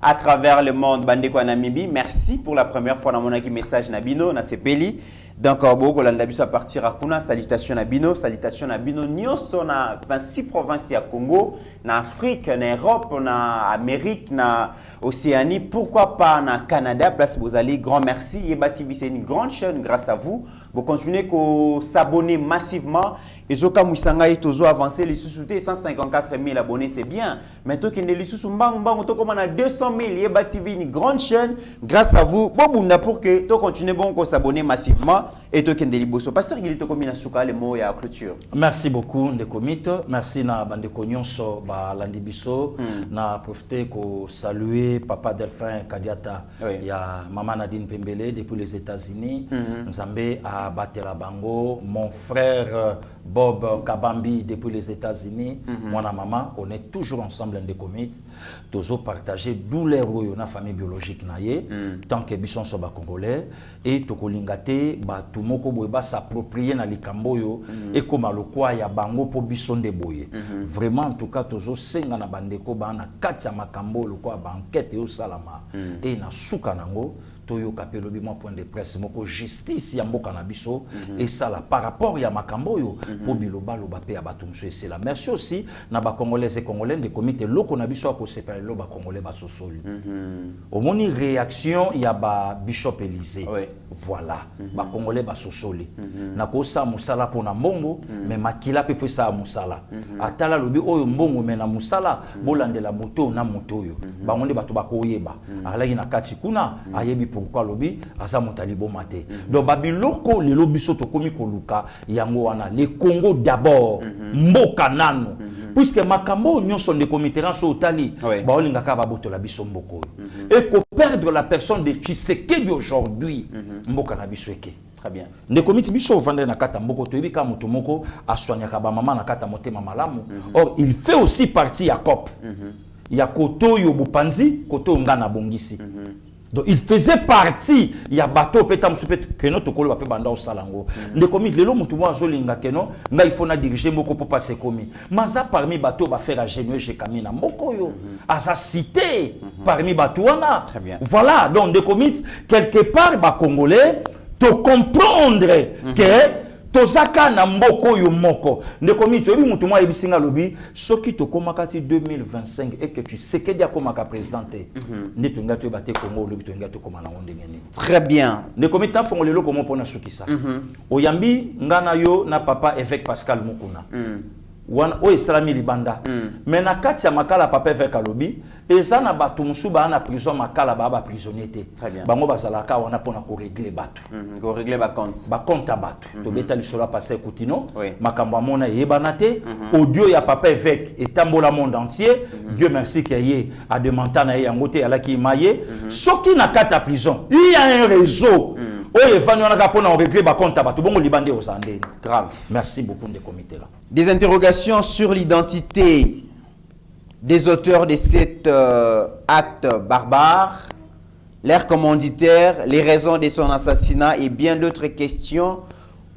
à travers le monde Bandeko Namibie. Merci pour la première fois dans mon message Nabino, na sepeli. Donc, beaucoup à partir à Kuna, salutation à Bino, nyonso na 26 provinces à Congo, na Afrique, na Europe, na Amérique, na Océanie, pourquoi pas na Canada, place vous allez, grand merci. Yeba TV, c'est une grande chaîne grâce à vous. Vous continuez à s'abonner massivement. Et Zoka Moussanga est toujours avancé, les sous-soutés 154 000 abonnés, c'est bien. Mais toi qui êtes les sous-soumba, on a 200 000. Yeba TV, une grande chaîne. Grâce à vous, Bobounda pour que tu continues à s'abonner massivement. Et toi qui êtes les bosso. Pasteur Guili, tu combines à les mots et à la clôture. Merci beaucoup, Ndekomite. Merci na Bandeko Nyonso, Landibiso. Na profité pour saluer Papa Delphin Kadiata. Il y a Maman Nadine Pembele depuis les États-Unis. Nzambe à Batela Bango. Mon frère Bob Kabambi depuis les États-Unis. Moi et maman, on est toujours ensemble en Ndekomite. Toujours partager douleur dans la famille biologique. Tant que Bisson sont Congolais. Et Tokolingate, tout le monde va s'approprier dans les Camboyo. Et comme le quoi, il y a Bango pour Bisson de Boye. Vraiment, en tout cas, toujours senga na bandeko ba na katia makambo le quoi banquette au salama. Et na souka nango. Toyo kapelobi mon point de presse moko justice ya mboka na biso et ça là par rapport ya makamboyo pour biloba loba pe abatumso c'est la merci aussi na ba congolais et congolais de comité loko na biso ko séparer loba congolais ba sosoli au moni réaction ya ba Bishop Élysée voilà ba congolais ba sosoli na ko sa musala pona mbongo mais makila pe fait ça musala atala lobi oyo mbongo mais na musala bolandela moto na moto yo bango nde bato ba koyeba alaki na kati kuna ayebi pourquoi lobby asa motalibo maté donc babiloko le lobby soto komi koluka yango wana le Congo d'abord mboka nano puisque makambo nyonso de comité so otali ba olinga ka ba botola biso mboko et ko perdre la personne de Tshisekedi aujourd'hui mboka na biso eke très bien ne comité biso vendre na kata mboko to yebika moto moko aswanyaka ba mama na kata motema malamu or il fait aussi partie ya COP ya koto yo bupanzi koto ngana bongisi. Donc il faisait partie, il y a bateau pétam soupet que notre colo va banda au salango. Ne commis le long mutumo azolinga keno, mais il faut na diriger moko pour passer commis. Maza parmi bateau va faire à genoux chez Kamina moko yo. À sa cité parmi batouana. Voilà, donc de commis quelque part ba congolais te comprendre que tozaka na mboko yo moko ne komi to bi mutu mwa ebisinga lobi soki to komakati 2025 et que tu sais que dia komaka présidenter ne to ngato baté Congo lobi to ngato komana ngeni très bien ne komi ta fongole lo komo pona soki ça oyambi ngana yo na papa évêque Pascal Mukuna wana o islami libanda mais na kati ya makala papa évêque alobi ezana batu musuba na prison makala ba prisonnier te bango bazalaka wana pona ko régler batu ko régler ba compte batu to beta lisolo passer Koutino makambo mona yebana te audio ya papa évêque etambola monde entier Dieu merci qu'il a demandé na yango te alaki maye soki na kata prison il y a un réseau grave. Merci beaucoup de comité là. Des interrogations sur l'identité des auteurs de cet acte barbare, l'air commanditaire, les raisons de son assassinat et bien d'autres questions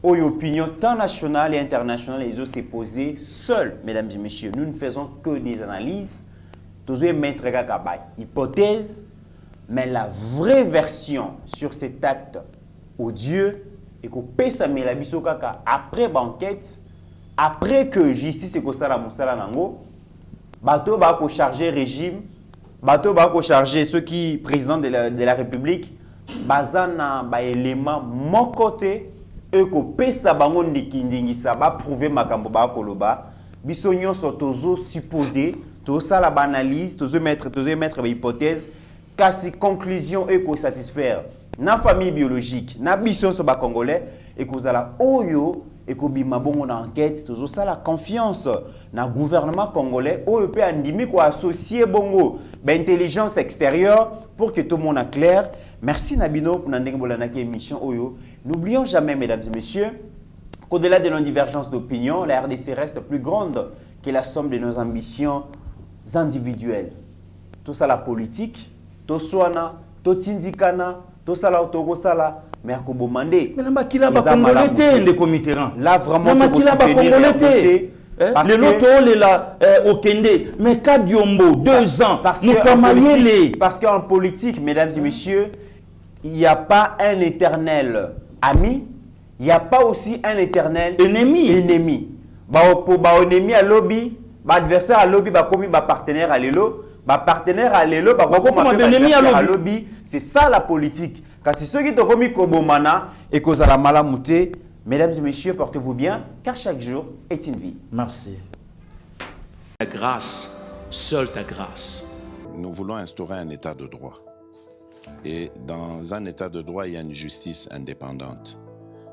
aux opinions tant nationales et internationales ils ont s'est posées seuls, mesdames et messieurs. Nous ne faisons que des analyses, tous les maîtres hypothèses, mais la vraie version sur cet acte odieux et qu'on pèse mais la bisokaka après banquette après que justice et que ça la moussala nango bateau va ko charger régime bateau va ko charger ceux qui président de la République bazana ba élément mon côté et ko pèse bango ndikindingisa ba prouver makambo ba koloba biso nyonso tozo supposé to ça la analyse tozo mettre ba hypothèse kasi conclusion et ko satisfaire na famille biologique na biso so ba congolais et kozala oyo et ko bima bongo na enquête tozo ça la confiance na gouvernement congolais oyo pe andimi ko associer bongo ba intelligence extérieure pour que tout le monde a clair. Merci Nabino pour ndenge bolana ki émission oyo. N'oublions jamais mesdames et messieurs qu'au-delà de nos divergences d'opinion, la RDC reste plus grande que la somme de nos ambitions individuelles. Tout ça la politique, tout soana, tout tindikana, tout ça là autogosala mais à Kobomandé. Mais là qui là ba congolais les comités là vraiment qui là ba congolais les lotos les là au Kende mais Kadiombo 2 ans nous pas parce qu'en politique mesdames et messieurs il n'y a pas un éternel ami il n'y a pas aussi un éternel ennemi. Ennemi à lobby, adversaire à lobby, comme partenaire à l'élo, partenaire à l'élo, à lobby. C'est ça la politique. Car c'est ceux qui ont commis Kobomana et cause à la malamouté. Mesdames et messieurs, portez-vous bien, car chaque jour est une vie. Merci. Ta grâce, seule ta grâce. Nous voulons instaurer un état de droit. Et dans un état de droit, il y a une justice indépendante.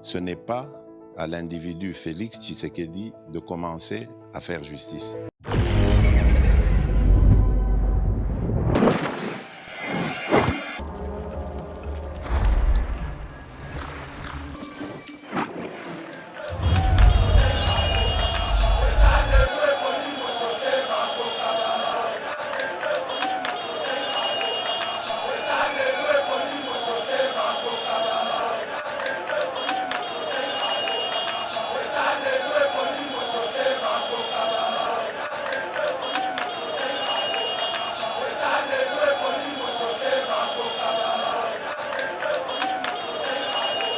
Ce n'est pas à l'individu Félix Tshisekedi de commencer à faire justice.